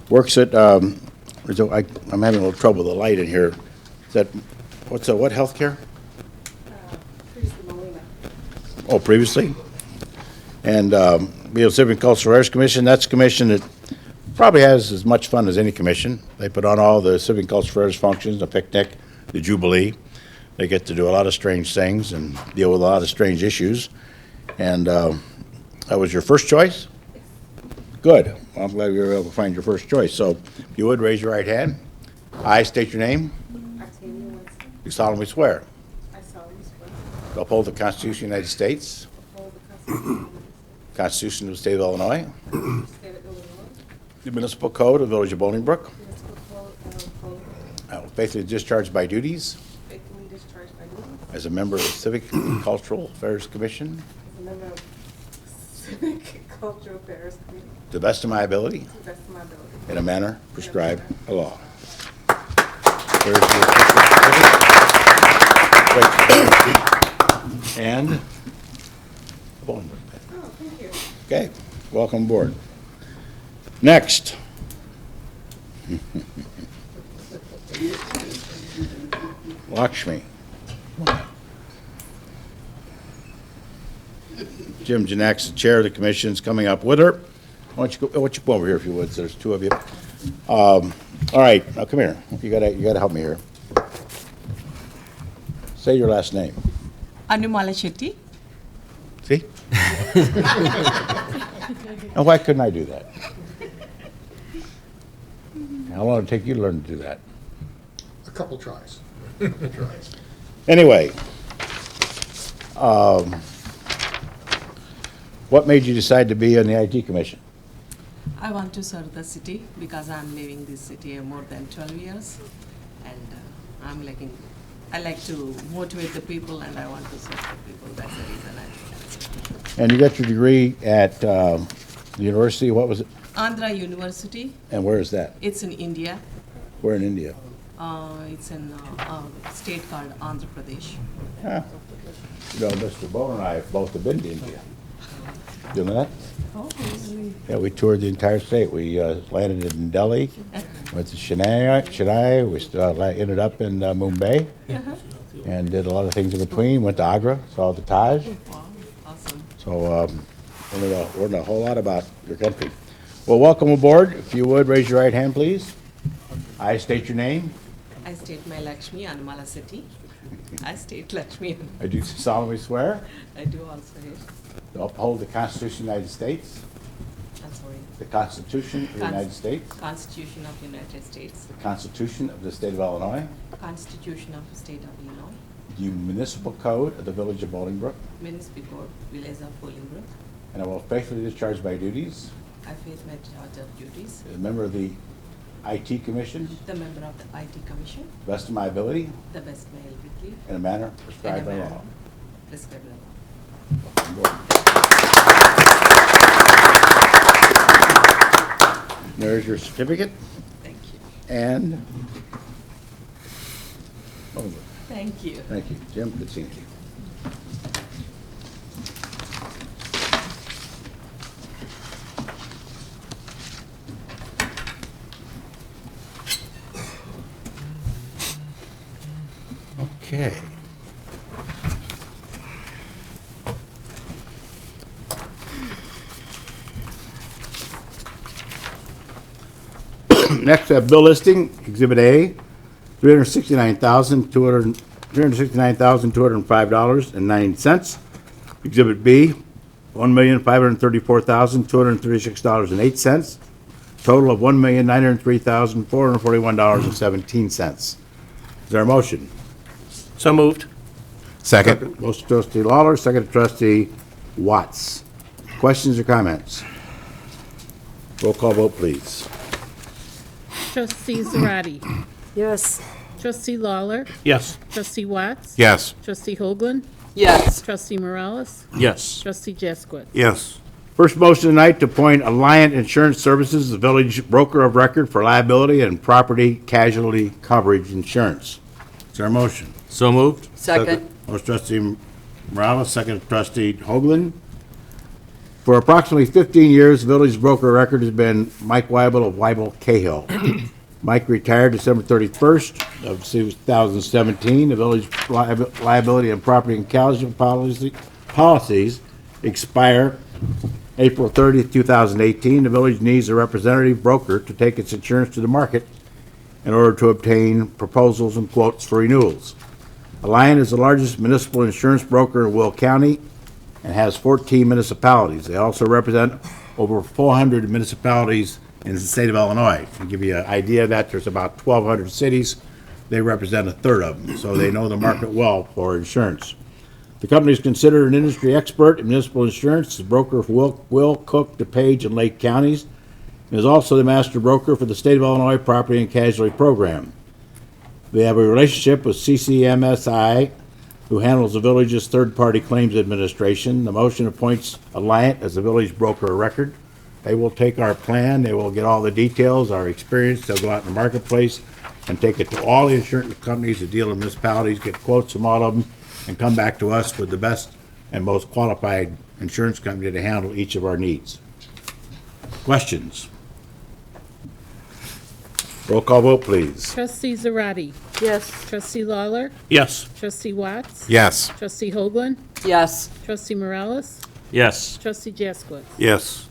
Works at, I'm having a little trouble with the light in here. Is that, what healthcare? Oh, previously? And Beal Civic and Cultural Affairs Commission, that's a commission that probably has as much fun as any commission. They put on all the civic and cultural affairs functions, the picnic, the jubilee. They get to do a lot of strange things and deal with a lot of strange issues. And that was your first choice? Good. Well, I'm glad you were able to find your first choice. So if you would, raise your right hand. I state your name. Octavia Winston. You solemnly swear I solemnly swear to uphold the Constitution of the United States, to uphold the Constitution Constitution of the State of Illinois, of the State of Illinois, the municipal code of the Village of Bolingbrook. the municipal code of Bolingbrook, I will faithfully discharge my duties faithfully discharge my duties as a member of the Civic and Cultural Affairs Commission as a member of Civic and Cultural Affairs Committee to the best of my ability to the best of my ability. in a manner prescribed by law. There's your certificate. And Bolingbrook. Oh, thank you. Okay, welcome aboard. Next. Lakshmi. Jim Janak's the chair of the commission, is coming up with her. Why don't you go over here if you would, there's two of you. All right, now come here. You gotta help me here. Say your last name. Anumala Shetty. See? Now, why couldn't I do that? How long did it take you to learn to do that? A couple tries. Anyway, what made you decide to be on the IT commission? I want to serve the city because I'm living this city more than 12 years, and I like to motivate the people, and I want to serve the people. That's the reason I. And you got your degree at the university, what was it? Andhra University. And where is that? It's in India. Where in India? It's in a state called Andhra Pradesh. Yeah. You know, Mr. Bone and I both have been to India. You know that? Oh, really? Yeah, we toured the entire state. We landed in Delhi, went to Chennai. We ended up in Mumbai, and did a lot of things in between. Went to Agra, saw the Taj. Wow, awesome. So learned a whole lot about your country. Well, welcome aboard. If you would, raise your right hand, please. I state your name. I state my Lakshmi, Anamala City. I state Lakshmi. I do solemnly swear I do also here. to uphold the Constitution of the United States, I'm sorry. the Constitution of the United States, Constitution of the United States. the Constitution of the State of Illinois, Constitution of the State of Illinois. the Municipal Code of the Village of Bolingbrook, Municipal Code, Village of Bolingbrook. and I will faithfully discharge my duties I face my charge of duties. as a member of the IT Commission, The member of the IT Commission. to the best of my ability, The best my ability. in a manner prescribed by law. Prescribed by law. There's your certificate. Thank you. And over. Thank you. Thank you. Jim, good seeing you. Okay. Next, bill listing, Exhibit A, $369,205.09. Exhibit B, $1,534,236.08. Total of $1,903,441.17. Is there a motion? So moved. Second. Motion trustee Lawler, second trustee Watts. Questions or comments? Roll call vote, please. Trustee Zarate. Yes. Trustee Lawler. Yes. Trustee Watts. Yes. Trustee Hoagland. Yes. Trustee Morales. Yes. Trustee Jaskowitz. Yes. First motion tonight to appoint Alliant Insurance Services, the village broker of record for liability and property casualty coverage insurance. Is there a motion? So moved. Second. Motion trustee Morales, second trustee Hoagland. For approximately 15 years, the village broker of record has been Mike Weibel of Weibel Cahill. Mike retired December 31st of 2017. The village liability and property and casualty policies expire April 30th, 2018. The village needs a representative broker to take its insurance to the market in order to obtain proposals and quotes for renewals. Alliant is the largest municipal insurance broker in Will County and has 14 municipalities. They also represent over 400 municipalities in the state of Illinois. To give you an idea of that, there's about 1,200 cities. They represent a third of them, so they know the market well for insurance. The company is considered an industry expert in municipal insurance. The broker for Will, Cook, DuPage, and Lake counties, and is also the master broker for the state of Illinois Property and Casualty Program. They have a relationship with CCMSI, who handles the village's third-party claims administration. The motion appoints Alliant as the village broker of record. They will take our plan, they will get all the details, our experience, they'll go out in the marketplace and take it to all the insurance companies that deal in municipalities, get quotes from all of them, and come back to us with the best and most qualified insurance company to handle each of our needs. Questions? Roll call vote, please. Trustee Zarate. Yes. Trustee Lawler. Yes. Trustee Watts. Yes. Trustee Hoagland. Yes. Trustee Morales. Yes. Trustee Jaskowitz. Yes.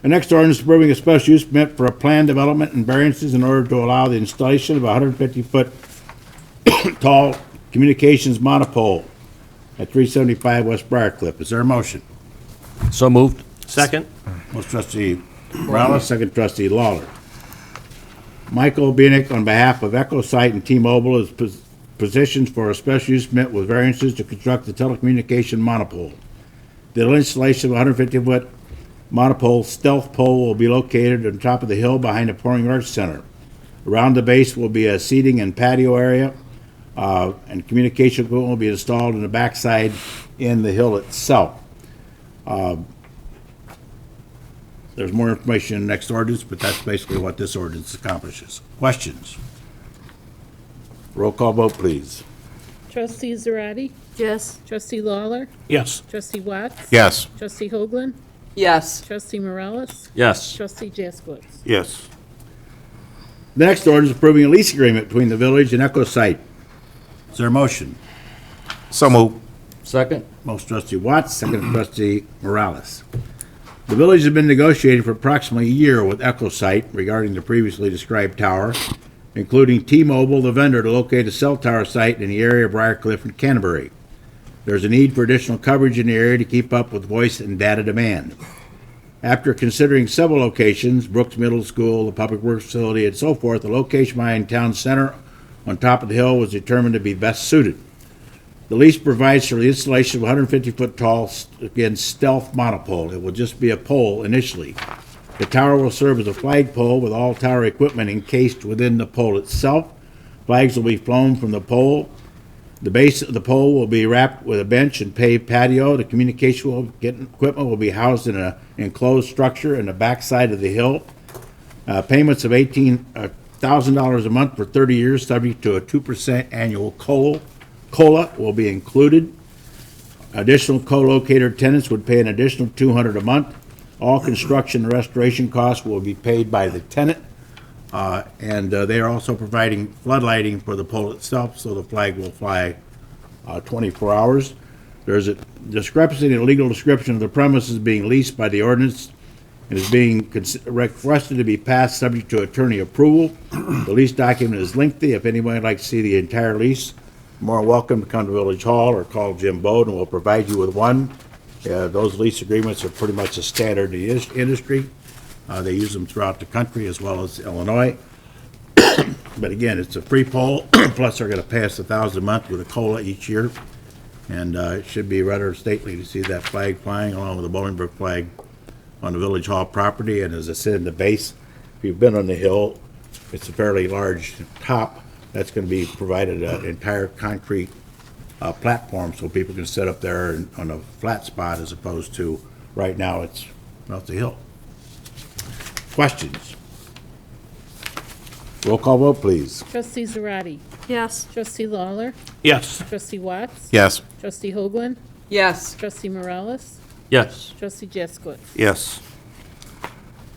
The next ordinance is approving a special use permit for a plan development and variances in order to allow the installation of a 150-foot tall communications monopole at 375 West Briarcliff. Is there a motion? So moved. Second. Motion trustee Morales, second trustee Lawler. Michael Bienick, on behalf of EchoSite and T-Mobile, is positioned for a special use permit with variances to construct the telecommunication monopole. The installation of a 150-foot monopole stealth pole will be located on top of the hill behind the Pouring Arts Center. Around the base will be a seating and patio area, and communication equipment will be installed in the backside in the hill itself. There's more information in the next ordinance, but that's basically what this ordinance accomplishes. Questions? Roll call vote, please. Trustee Zarate? Yes. Trustee Lawler? Yes. Trustee Watts? Yes. Trustee Hoagland? Yes. Trustee Morales? Yes. Trustee Jaskowitz? Yes. The next order is approving a lease agreement between the village and EchoSite. Is there a motion? So moved. Second. Motion trustee Watts, second trustee Morales. The village has been negotiating for approximately a year with EchoSite regarding the previously described tower, including T-Mobile, the vendor, to locate a cell tower site in the area of Briarcliff and Canterbury. There's a need for additional coverage in the area to keep up with voice and data demand. After considering several locations, Brooks Middle School, the Public Works Facility, and so forth, the location behind town center on top of the hill was determined to be best suited. The lease provides for the installation of a 150-foot tall, again, stealth monopole. It will just be a pole initially. The tower will serve as a flagpole with all tower equipment encased within the pole itself. Flags will be flown from the pole. The base of the pole will be wrapped with a bench and paved patio. The communication equipment will be housed in an enclosed structure in the backside of the hill. Payments of $18,000 a month for 30 years, subject to a 2% annual COLA will be included. Additional co-locator tenants would pay an additional $200 a month. All construction and restoration costs will be paid by the tenant. And they are also providing floodlighting for the pole itself, so the flag will fly 24 hours. There's a discrepancy in the legal description of the premises being leased by the ordinance. It is being requested to be passed subject to attorney approval. The lease document is lengthy. If anyone would like to see the entire lease, more welcome to come to Village Hall or call Jim Bode, and we'll provide you with one. Those lease agreements are pretty much a standard in the industry. They use them throughout the country as well as Illinois. But again, it's a free pole, plus they're going to pay us $1,000 a month with a COLA each year. And it should be rather stately to see that flag flying along with the Bolingbrook flag on the Village Hall property. And as I said in the base, if you've been on the hill, it's a fairly large top. That's going to be provided an entire concrete platform so people can sit up there on a flat spot as opposed to right now it's a hill. Questions? Roll call vote, please. Trustee Zarate? Yes. Trustee Lawler? Yes. Trustee Watts? Yes. Trustee Hoagland? Yes. Trustee Morales? Yes. Trustee Jaskowitz? Yes.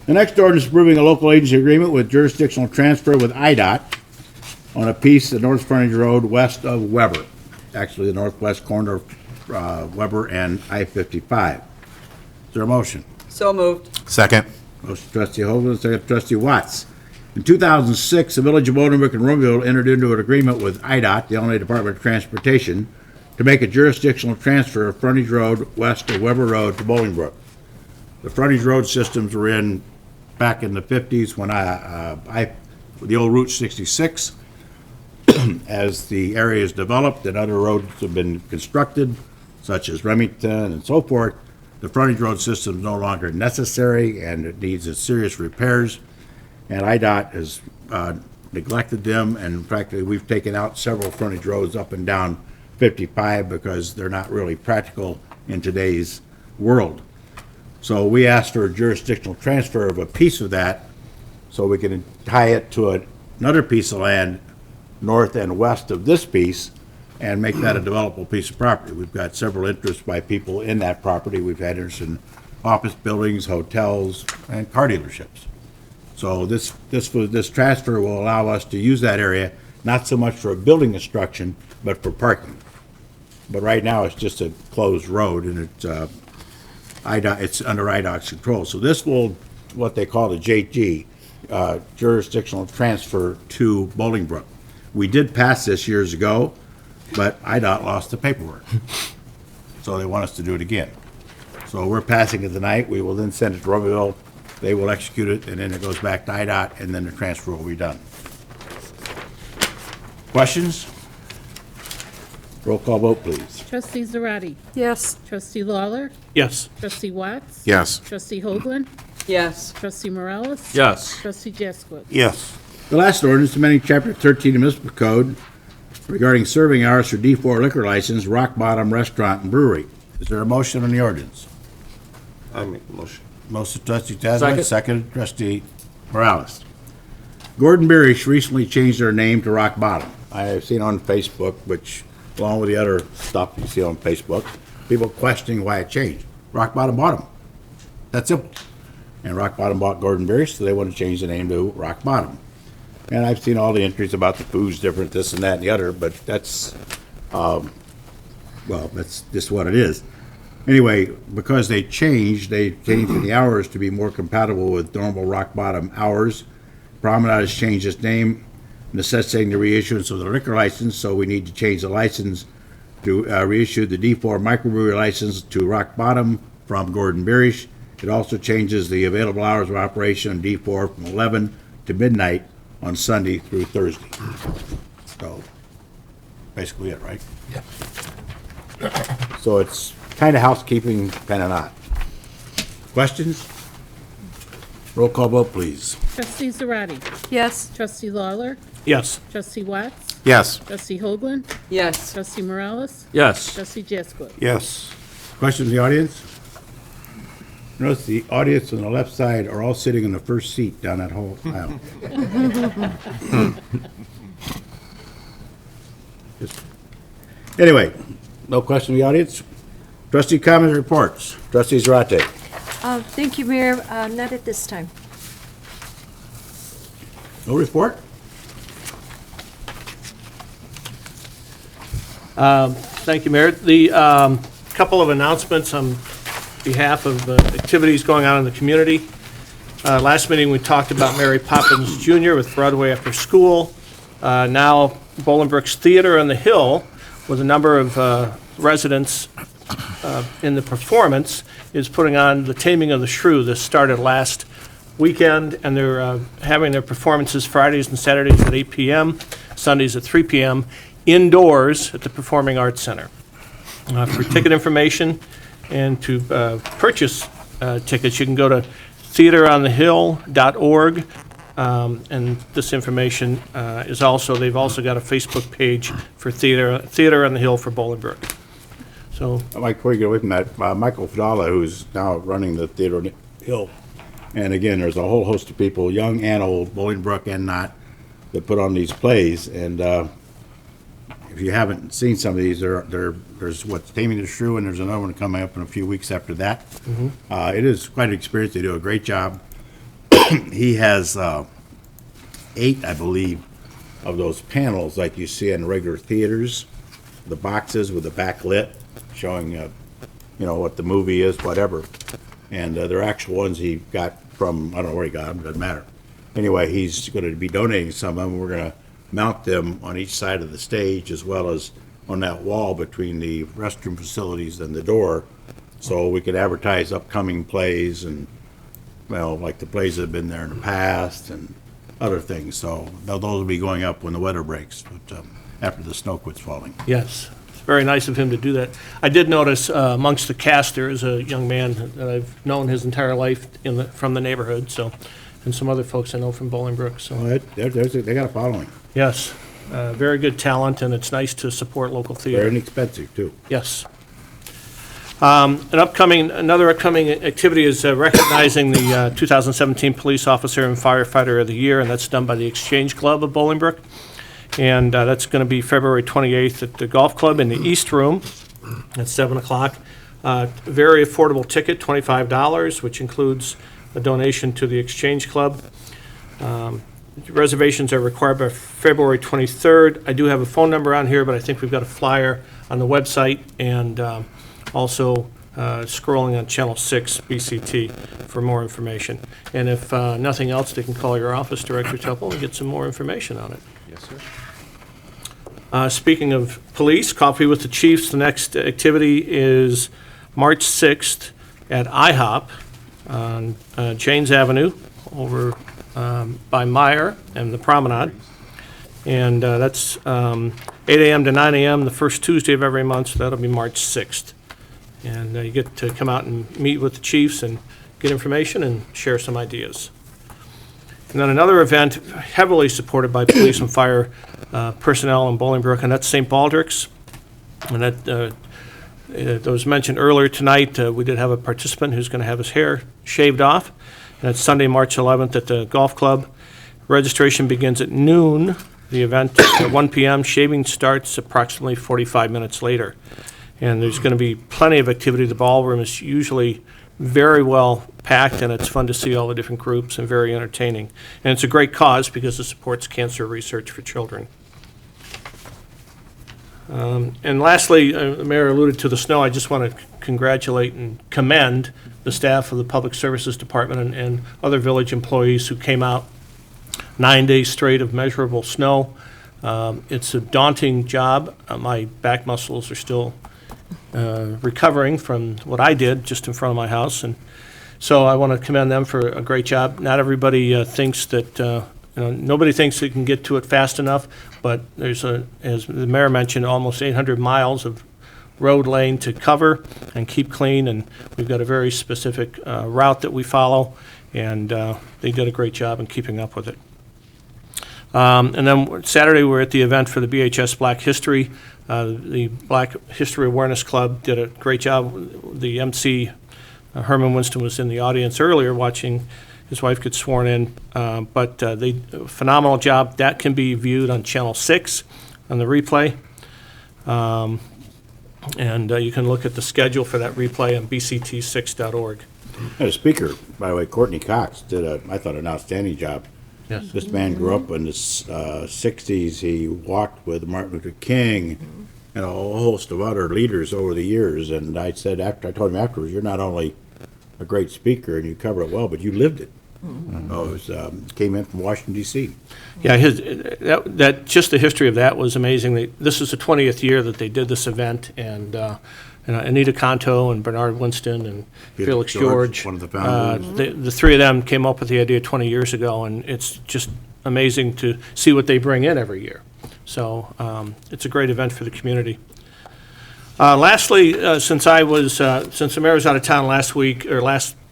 The next ordinance is approving a local agency agreement with jurisdictional transfer with IDOT on a piece of North Frontage Road west of Weber, actually the northwest corner of Weber and I-55. Is there a motion? So moved. Second. Motion trustee Hoagland, second trustee Watts. In 2006, the Village of Bolingbrook and Romeo entered into an agreement with IDOT, the Illinois Department of Transportation, to make a jurisdictional transfer of Frontage Road west of Weber Road to Bolingbrook. The Frontage Road systems were in back in the 50s when the old Route 66. As the area is developed and other roads have been constructed, such as Remington and so forth, the frontage road system is no longer necessary and it needs serious repairs. And IDOT has neglected them, and in fact, we've taken out several frontage roads up and down 55 because they're not really practical in today's world. So we asked for a jurisdictional transfer of a piece of that so we can tie it to another piece of land north and west of this piece and make that a developable piece of property. We've got several interests by people in that property. We've had interest in office buildings, hotels, and car dealerships. So this transfer will allow us to use that area, not so much for building construction, but for parking. But right now, it's just a closed road, and it's under IDOT's control. So this will, what they call the JG, jurisdictional transfer to Bolingbrook. We did pass this years ago, but IDOT lost the paperwork. So they want us to do it again. So we're passing it tonight. We will then send it to Romeoville. They will execute it, and then it goes back to IDOT, and then the transfer will be done. Questions? Roll call vote, please. Trustee Zarate? Yes. Trustee Lawler? Yes. Trustee Watts? Yes. Trustee Hoagland? Yes. Trustee Morales? Yes. Trustee Jaskowitz? Yes. The last ordinance, amending Chapter 13 of the Municipal Code regarding serving hours for D4 liquor license, Rock Bottom Restaurant and Brewery. Is there a motion on the ordinance? I make the motion. Motion trustee Tasman, Second. second trustee Morales. Gordon Barish recently changed their name to Rock Bottom. I have seen on Facebook, which, along with the other stuff you see on Facebook, people questioning why it changed. Rock Bottom bought them. That's simple. And Rock Bottom bought Gordon Biersch, so they want to change the name to Rock Bottom. And I've seen all the entries about the food's different, this and that and the other, but that's, well, that's just what it is. Anyway, because they changed the hours to be more compatible with normal Rock Bottom hours. Promenade has changed its name, necessitating the reissuance of the liquor license, so we need to change the license to reissue the D4 microbrewery license to Rock Bottom from Gordon Biersch. It also changes the available hours of operation on D4 from 11 to midnight on Sunday through Thursday. So, basically it, right? Yeah. So it's kind of housekeeping, kind of not. Questions? Roll call vote, please. Trustee Zarate. Yes. Trustee Lawler. Yes. Trustee Watts. Yes. Trustee Hoagland. Yes. Trustee Morales. Yes. Trustee Jaskowitz. Yes. Questions from the audience? Notice the audience on the left side are all sitting in the first seat down that whole aisle. Anyway, no question from the audience? Trustee comments, reports. Trustee Zarate. Thank you, Mayor. Not at this time. No report? Thank you, Mayor. The couple of announcements on behalf of activities going on in the community. Last meeting, we talked about Mary Poppins Jr. with Broadway After School. Now, Bolingbrook's Theater on the Hill, with a number of residents in the performance, is putting on The Taming of the Shrew. This started last weekend, and they're having their performances Fridays and Saturdays at 8 p.m., Sundays at 3 p.m., indoors at the Performing Arts Center. For ticket information and to purchase tickets, you can go to theateronthehill.org, and this information is also, they've also got a Facebook page for Theater on the Hill for Bolingbrook. So, Mike, before you get away from that, Michael Fadala, who's now running the Theater on the Hill, and again, there's a whole host of people, young and old, Bolingbrook and not, that put on these plays, and if you haven't seen some of these, there's what's Taming the Shrew, and there's another one coming up in a few weeks after that. It is quite an experience. They do a great job. He has 8, I believe, of those panels like you see in regular theaters, the boxes with the backlit showing, what the movie is, whatever. And they're actual ones he got from, I don't know where he got them, doesn't matter. Anyway, he's going to be donating some of them. We're going to mount them on each side of the stage as well as on that wall between the restroom facilities and the door, so we can advertise upcoming plays and, like the plays that have been there in the past and other things. So those will be going up when the weather breaks, but after the snow quits falling. yes, it's very nice of him to do that. I did notice amongst the cast, there is a young man that I've known his entire life from the neighborhood, so, and some other folks I know from Bolingbrook, so. They got a following. Yes, very good talent, and it's nice to support local theater. Very inexpensive, too. Yes. Another upcoming activity is recognizing the 2017 Police Officer and Firefighter of the Year, and that's done by the Exchange Club of Bolingbrook. And that's going to be February 28th at the Golf Club in the East Room at 7 o'clock. Very affordable ticket, $25, which includes a donation to the Exchange Club. Reservations are required by February 23rd. I do have a phone number on here, but I think we've got a flyer on the website and also scrolling on Channel 6 BCT for more information. And if nothing else, they can call your office, Director Tupple, and get some more information on it. Yes, sir. Speaking of police, Coffee with the Chiefs, the next activity is March 6th at IHOP on Janes Avenue over by Meyer and the Promenade. And that's 8 a.m. to 9 a.m. the first Tuesday of every month, so that'll be March 6th. And you get to come out and meet with the chiefs and get information and share some ideas. And then another event heavily supported by police and fire personnel in Bolingbrook, and that's St. Baldrick's. And that was mentioned earlier tonight. We did have a participant who's going to have his hair shaved off. And it's Sunday, March 11th at the golf club. Registration begins at noon The event at 1 p.m. Shaving starts approximately 45 minutes later. And there's going to be plenty of activity. The ballroom is usually very well packed, and it's fun to see all the different groups and very entertaining. And it's a great cause because it supports cancer research for children. And lastly, the mayor alluded to the snow. I just want to congratulate and commend the staff of the Public Services Department and other village employees who came out 9 days straight of measurable snow. It's a daunting job. My back muscles are still recovering from what I did just in front of my house, and so I want to commend them for a great job. Not everybody thinks that, nobody thinks they can get to it fast enough, but there's, as the mayor mentioned, almost 800 miles of road lane to cover and keep clean, and we've got a very specific route that we follow, and they did a great job in keeping up with it. And then Saturday, we're at the event for the BHS Black History. The Black History Awareness Club did a great job. The MC, Herman Winston, was in the audience earlier watching his wife get sworn in. But they phenomenal job. That can be viewed on Channel 6 on the replay. And you can look at the schedule for that replay on bct6.org. The speaker, by the way, Courtney Cox, did, I thought, an outstanding job. Yes. This man grew up in the 60s. He walked with Martin Luther King and a whole host of other leaders over the years. And I said, I told him afterwards, you're not only a great speaker and you cover it well, but you lived it. Came in from Washington, D.C. Yeah, that just the history of that was amazing. This is the 20th year that they did this event, and Anita Canto and Bernard Winston and Felix George, one of the founders. The three of them came up with the idea 20 years ago, and it's just amazing to see what they bring in every year. So it's a great event for the community. Lastly, since the mayor was out of town last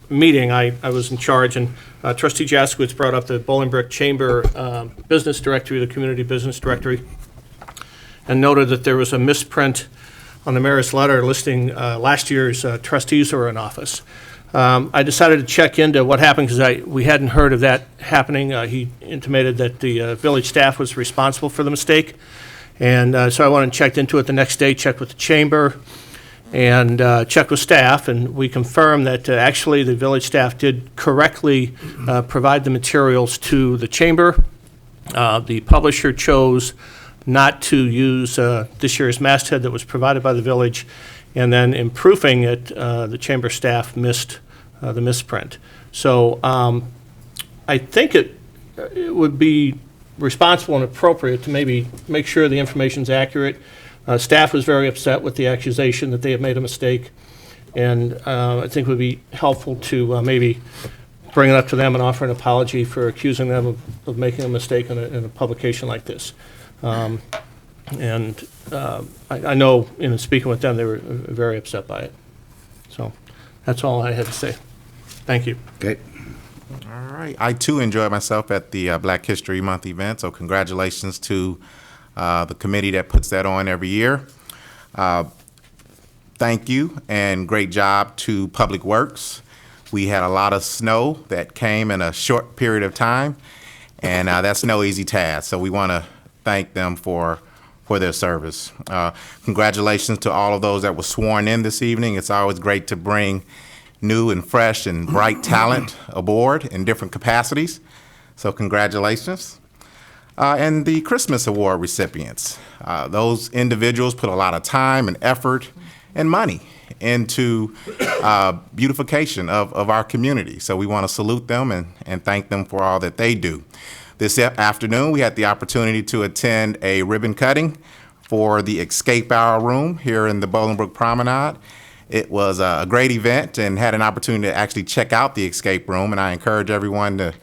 meeting, I was in charge, and Trustee Jaskowitz brought up the Bolingbrook Chamber Business Directory, the Community Business Directory, and noted that there was a misprint on the mayor's letter listing last year's trustees who were in office. I decided to check into what happened because we hadn't heard of that happening. He intimated that the village staff was responsible for the mistake, and so I went and checked into it the next day, checked with the chamber, and checked with staff, and we confirmed that actually the village staff did correctly provide the materials to the chamber. The publisher chose not to use this year's masthead that was provided by the village, and then in proofing it, the chamber staff missed the misprint. So I think it would be responsible and appropriate to maybe make sure the information's accurate. Staff was very upset with the accusation that they had made a mistake, and I think it would be helpful to maybe bring it up to them and offer an apology for accusing them of making a mistake in a publication like this. I know in speaking with them, they were very upset by it. So that's all I had to say. Thank you. Okay. All right. I, too, enjoyed myself at the Black History Month event, so congratulations to the committee that puts that on every year. Thank you, and great job to Public Works. We had a lot of snow that came in a short period of time, and that's no easy task, so we want to thank them for their service. Congratulations to all of those that were sworn in this evening. It's always great to bring new and fresh and bright talent aboard in different capacities, so congratulations. And the Christmas Award recipients. Those individuals put a lot of time and effort and money into beautification of our community. So we want to salute them and thank them for all that they do. This afternoon, we had the opportunity to attend a ribbon cutting for the Escape Hour Room here in the Bolingbrook Promenade. It was a great event and had an opportunity to actually check out the Escape Room, and I encourage everyone to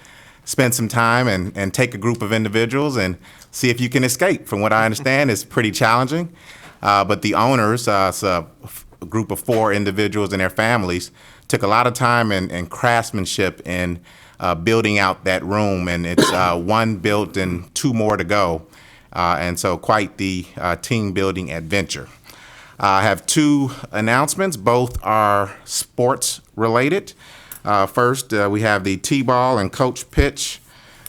spend some time and take a group of individuals and see if you can escape. From what I understand, it's pretty challenging, but the owners, it's a group of 4 individuals and their families, took a lot of time and craftsmanship in building out that room, and it's 1 built and 2 more to go, and so quite the team building adventure. I have 2 announcements. Both are sports related. First, we have the T-ball and coach pitch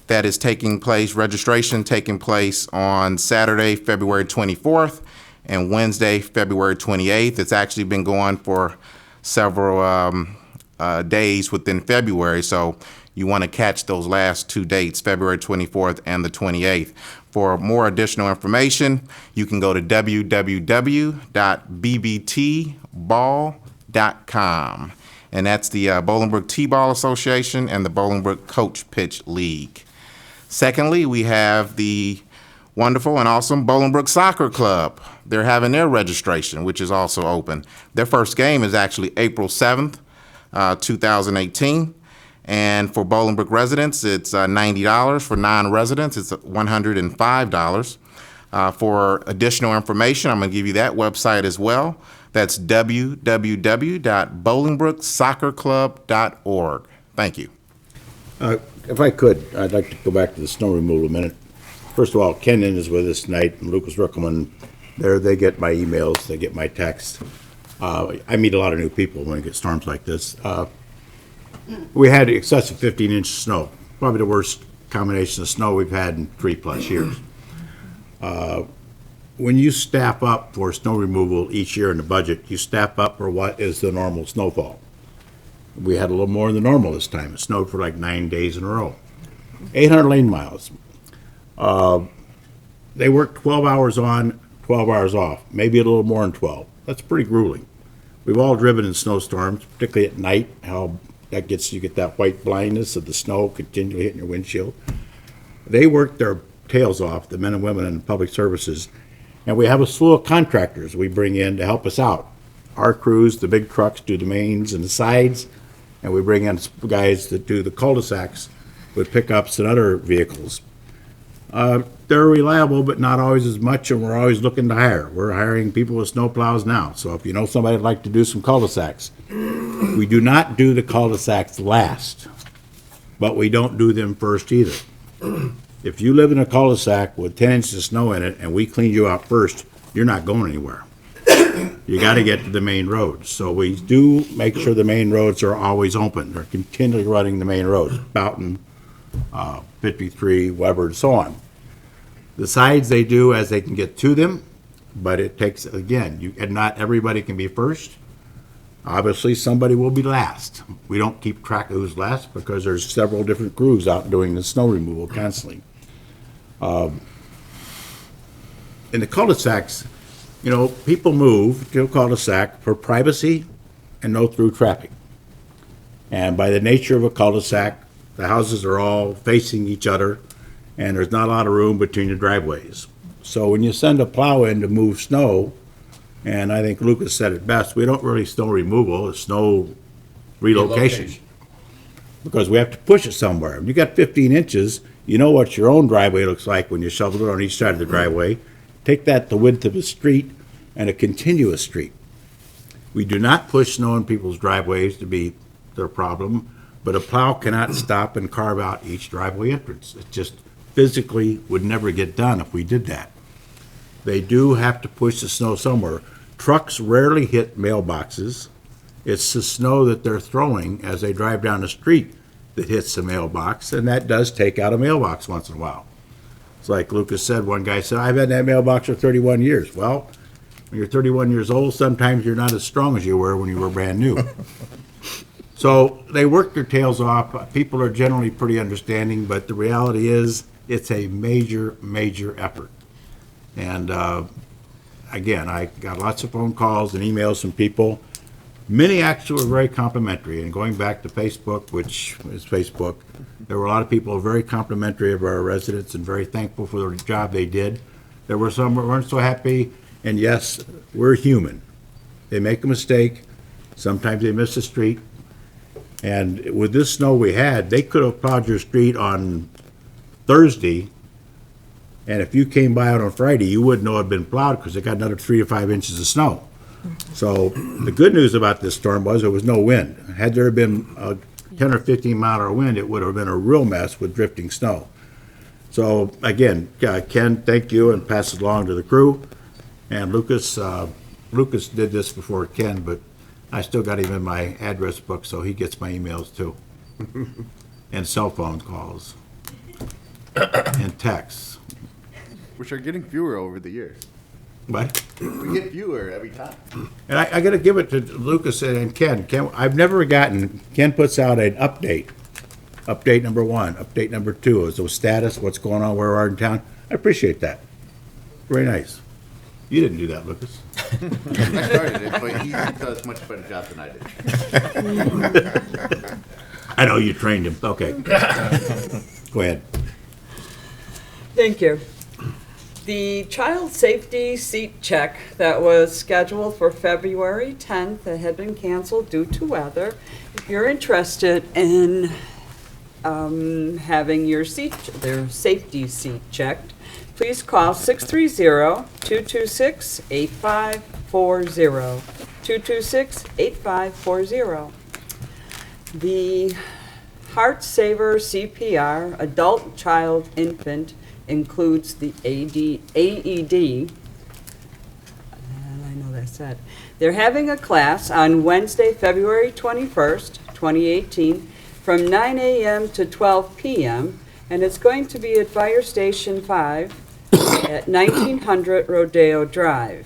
that is taking place, registration taking place on Saturday, February 24th and Wednesday, February 28th. It's actually been going for several days within February, so you want to catch those last 2 dates, February 24th and the 28th. For more additional information, you can go to www.bbtball.com. And that's the Bolingbrook T-Ball Association and the Bolingbrook Coach Pitch League. Secondly, we have the wonderful and awesome Bolingbrook Soccer Club. They're having their registration, which is also open. Their first game is actually April 7th, 2018. And for Bolingbrook residents, it's $90. For non-residents, it's $105. For additional information, I'm going to give you that website as well. That's www.bolingbrookSoccerClub.org. Thank you. If I could, I'd like to go back to the snow removal a minute. First of all, Kenan is with us tonight, and Lucas Ruckelman. They get my emails, they get my texts. I meet a lot of new people when it gets storms like this. We had excessive 15-inch snow, probably the worst combination of snow we've had in 3+ years. When you staff up for snow removal each year in the budget, you staff up for what is the normal snowfall. We had a little more than normal this time. It snowed for like 9 days in a row. 800 lane miles. They work 12 hours on, 12 hours off, maybe a little more than 12. That's pretty grueling. We've all driven in snowstorms, particularly at night, how that gets, you get that white blindness of the snow continually hitting your windshield. They work their tails off, the men and women in public services, and we have a slew of contractors we bring in to help us out. Our crews, the big trucks, do the mains and the sides, and we bring in guys that do the cul-de-sacs with pickups and other vehicles. They're reliable, but not always as much, and we're always looking to hire. We're hiring people with snow plows now, so if you know somebody that'd like to do some cul-de-sacs. We do not do the cul-de-sacs last, but we don't do them first either. If you live in a cul-de-sac with 10 inches of snow in it and we clean you out first, you're not going anywhere. You got to get to the main roads. So we do make sure the main roads are always open. They're continually running the main roads, Boughton, 53, Weber, and so on. The sides they do as they can get to them, but it takes, again, and not everybody can be first. Obviously, somebody will be last. We don't keep track of who's last because there's several different crews out doing the snow removal constantly. In the cul-de-sacs, you know, people move to a cul-de-sac for privacy and no through traffic. And by the nature of a cul-de-sac, the houses are all facing each other, and there's not a lot of room between the driveways. So when you send a plow in to move snow, and I think Lucas said it best, we don't really snow removal, it's snow relocation. Because we have to push it somewhere. When you got 15 inches, you know what your own driveway looks like when you shovel it on each side of the driveway. Take that the width of a street and a continuous street. We do not push snow in people's driveways to be their problem, but a plow cannot stop and carve out each driveway entrance. It just physically would never get done if we did that. They do have to push the snow somewhere. Trucks rarely hit mailboxes. It's the snow that they're throwing as they drive down the street that hits the mailbox, and that does take out a mailbox once in a while. It's like Lucas said, one guy said, I've had that mailbox for 31 years. Well, when you're 31 years old, sometimes you're not as strong as you were when you were brand new. So they work their tails off. People are generally pretty understanding, but the reality is it's a major, major effort. And again, I got lots of phone calls and emails from people. Many actually were very complimentary. And going back to Facebook, which is Facebook, there were a lot of people very complimentary of our residents and very thankful for the job they did. There were some who weren't so happy. And yes, we're human. They make a mistake. Sometimes they miss a street. And with this snow we had, they could have plowed your street on Thursday, and if you came by on Friday, you wouldn't know it had been plowed because it got another 3 to 5 inches of snow. So the good news about this storm was there was no wind. Had there been a 10 or 15 mile an hour wind, it would have been a real mess with drifting snow. So again, Ken, thank you, and pass it along to the crew. And Lucas did this before Ken, but I still got him in my address book, so he gets my emails too, and cell phone calls. and texts. Which are getting fewer over the years. But, We get fewer every time. and I gotta give it to Lucas and Ken. I've never gotten, Ken puts out an update. Update number 1, update number 2, is the status, what's going on, where we are in town. I appreciate that. Very nice. You didn't do that, Lucas. I started it, but he does a much better job than I did. I know you trained him. Okay. Go ahead. Thank you. The child safety seat check that was scheduled for February 10th, that had been canceled due to weather. If you're interested in having their safety seat checked, please call 630-226-8540. 226-8540. The Heart Saver CPR, adult, child, infant, includes the AED. I know that's it. They're having a class on Wednesday, February 21st, 2018, from 9 a.m. to 12 p.m., and it's going to be at Fire Station 5 at 1900 Rodeo Drive.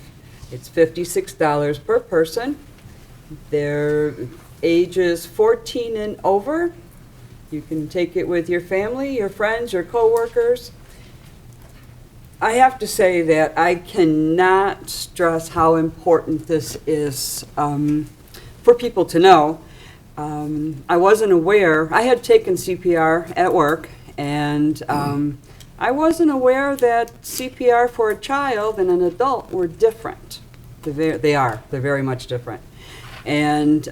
It's $56 per person. They're ages 14 and over. You can take it with your family, your friends, your coworkers. I have to say that I cannot stress how important this is for people to know. I wasn't aware, I had taken CPR at work, and I wasn't aware that CPR for a child and an adult were different. They're very much different. And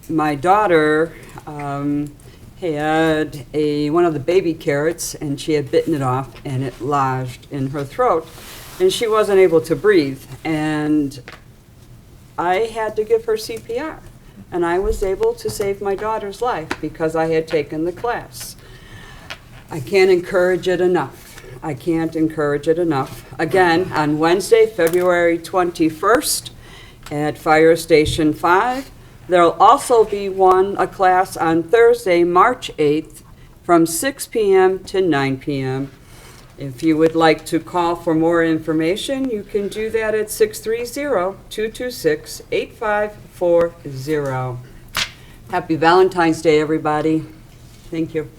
my daughter had one of the baby carrots, and she had bitten it off, and it lodged in her throat, and she wasn't able to breathe. And I had to give her CPR, and I was able to save my daughter's life because I had taken the class. I can't encourage it enough. I can't encourage it enough. Again, on Wednesday, February 21st at Fire Station 5. There'll also be a class on Thursday, March 8th, from 6 p.m. to 9 p.m. If you would like to call for more information, you can do that at 630-226-8540. Happy Valentine's Day, everybody. Thank you.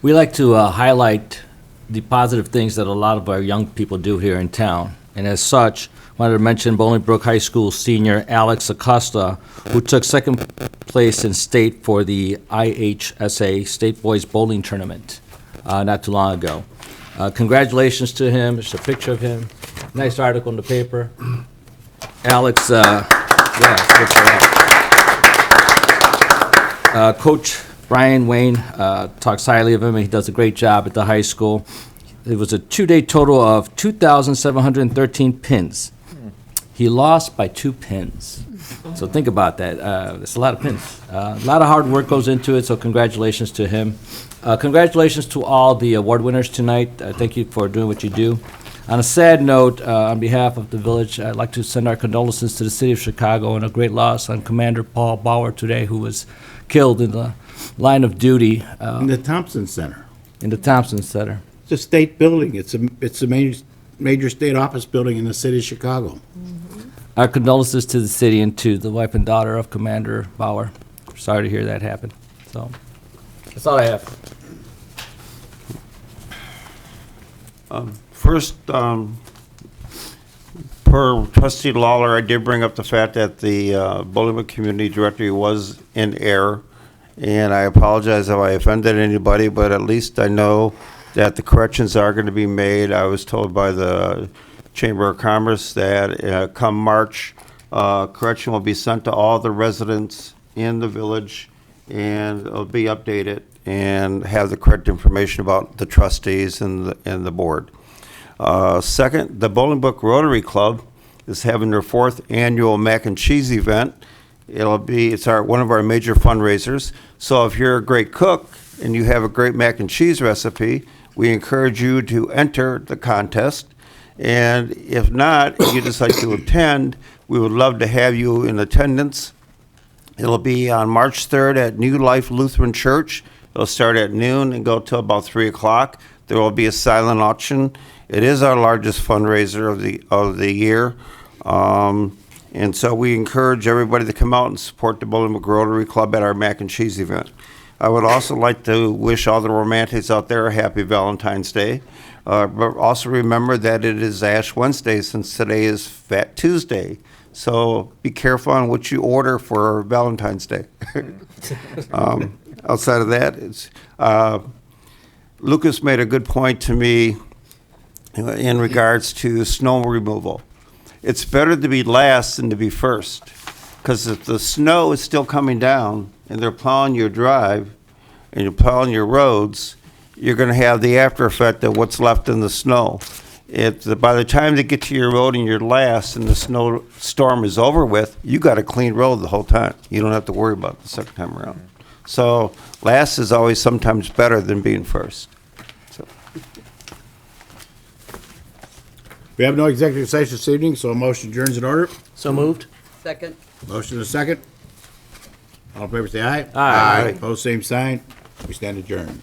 We like to highlight the positive things that a lot of our young people do here in town. And as such, I wanted to mention Bolingbrook High School senior Alex Acosta, who took second place in state for the IHSA State Boys Bowling Tournament not too long ago. Congratulations to him. There's a picture of him. Nice article in the paper. Alex, good for that. Coach Brian Wayne talks highly of him, and he does a great job at the high school. It was a two-day total of 2,713 pins. He lost by 2 pins. So think about that. It's a lot of pins. A lot of hard work goes into it, so congratulations to him. Congratulations to all the award winners tonight. Thank you for doing what you do. On a sad note, on behalf of the village, I'd like to send our condolences to the city of Chicago and a great loss on Commander Paul Bauer today, who was killed in the line of duty. In the Thompson Center. In the Thompson Center. It's a state building. It's a major state office building in the city of Chicago. Our condolences to the city and to the wife and daughter of Commander Bauer. Sorry to hear that happen. So that's all I have. First, per trustee Lawler, I did bring up the fact that the Bolingbrook Community Directory was in error, and I apologize if I offended anybody, but at least I know that the corrections are going to be made. I was told by the Chamber of Commerce that come March, correction will be sent to all the residents in the village, and it'll be updated and have the correct information about the trustees and the board. Second, the Bolingbrook Rotary Club is having their 4th annual mac and cheese event. It's one of our major fundraisers. So if you're a great cook and you have a great mac and cheese recipe, we encourage you to enter the contest. And if not, if you decide to attend, we would love to have you in attendance. It'll be on March 3rd at New Life Lutheran Church It'll start at noon and go till about 3 o'clock. There will be a silent auction. It is our largest fundraiser of the year. And so we encourage everybody to come out and support the Bolingbrook Rotary Club at our mac and cheese event. I would also like to wish all the romantics out there a happy Valentine's Day. But also remember that it is Ash Wednesday since today is Fat Tuesday. So be careful on what you order for Valentine's Day. Outside of that, it's, Lucas made a good point to me in regards to snow removal. It's better to be last than to be first, because if the snow is still coming down and they're plowing your drive and you're plowing your roads, you're going to have the after effect of what's left in the snow. By the time they get to your road and you're last and the snowstorm is over with, you got a clean road the whole time. You don't have to worry about it the second time around. So last is always sometimes better than being first. So. We have no executive session this evening, so a motion adjourns in order. So moved. Second. Motion and a second. All in favor say aye. Aye. Opposed, same sign. We stand adjourned.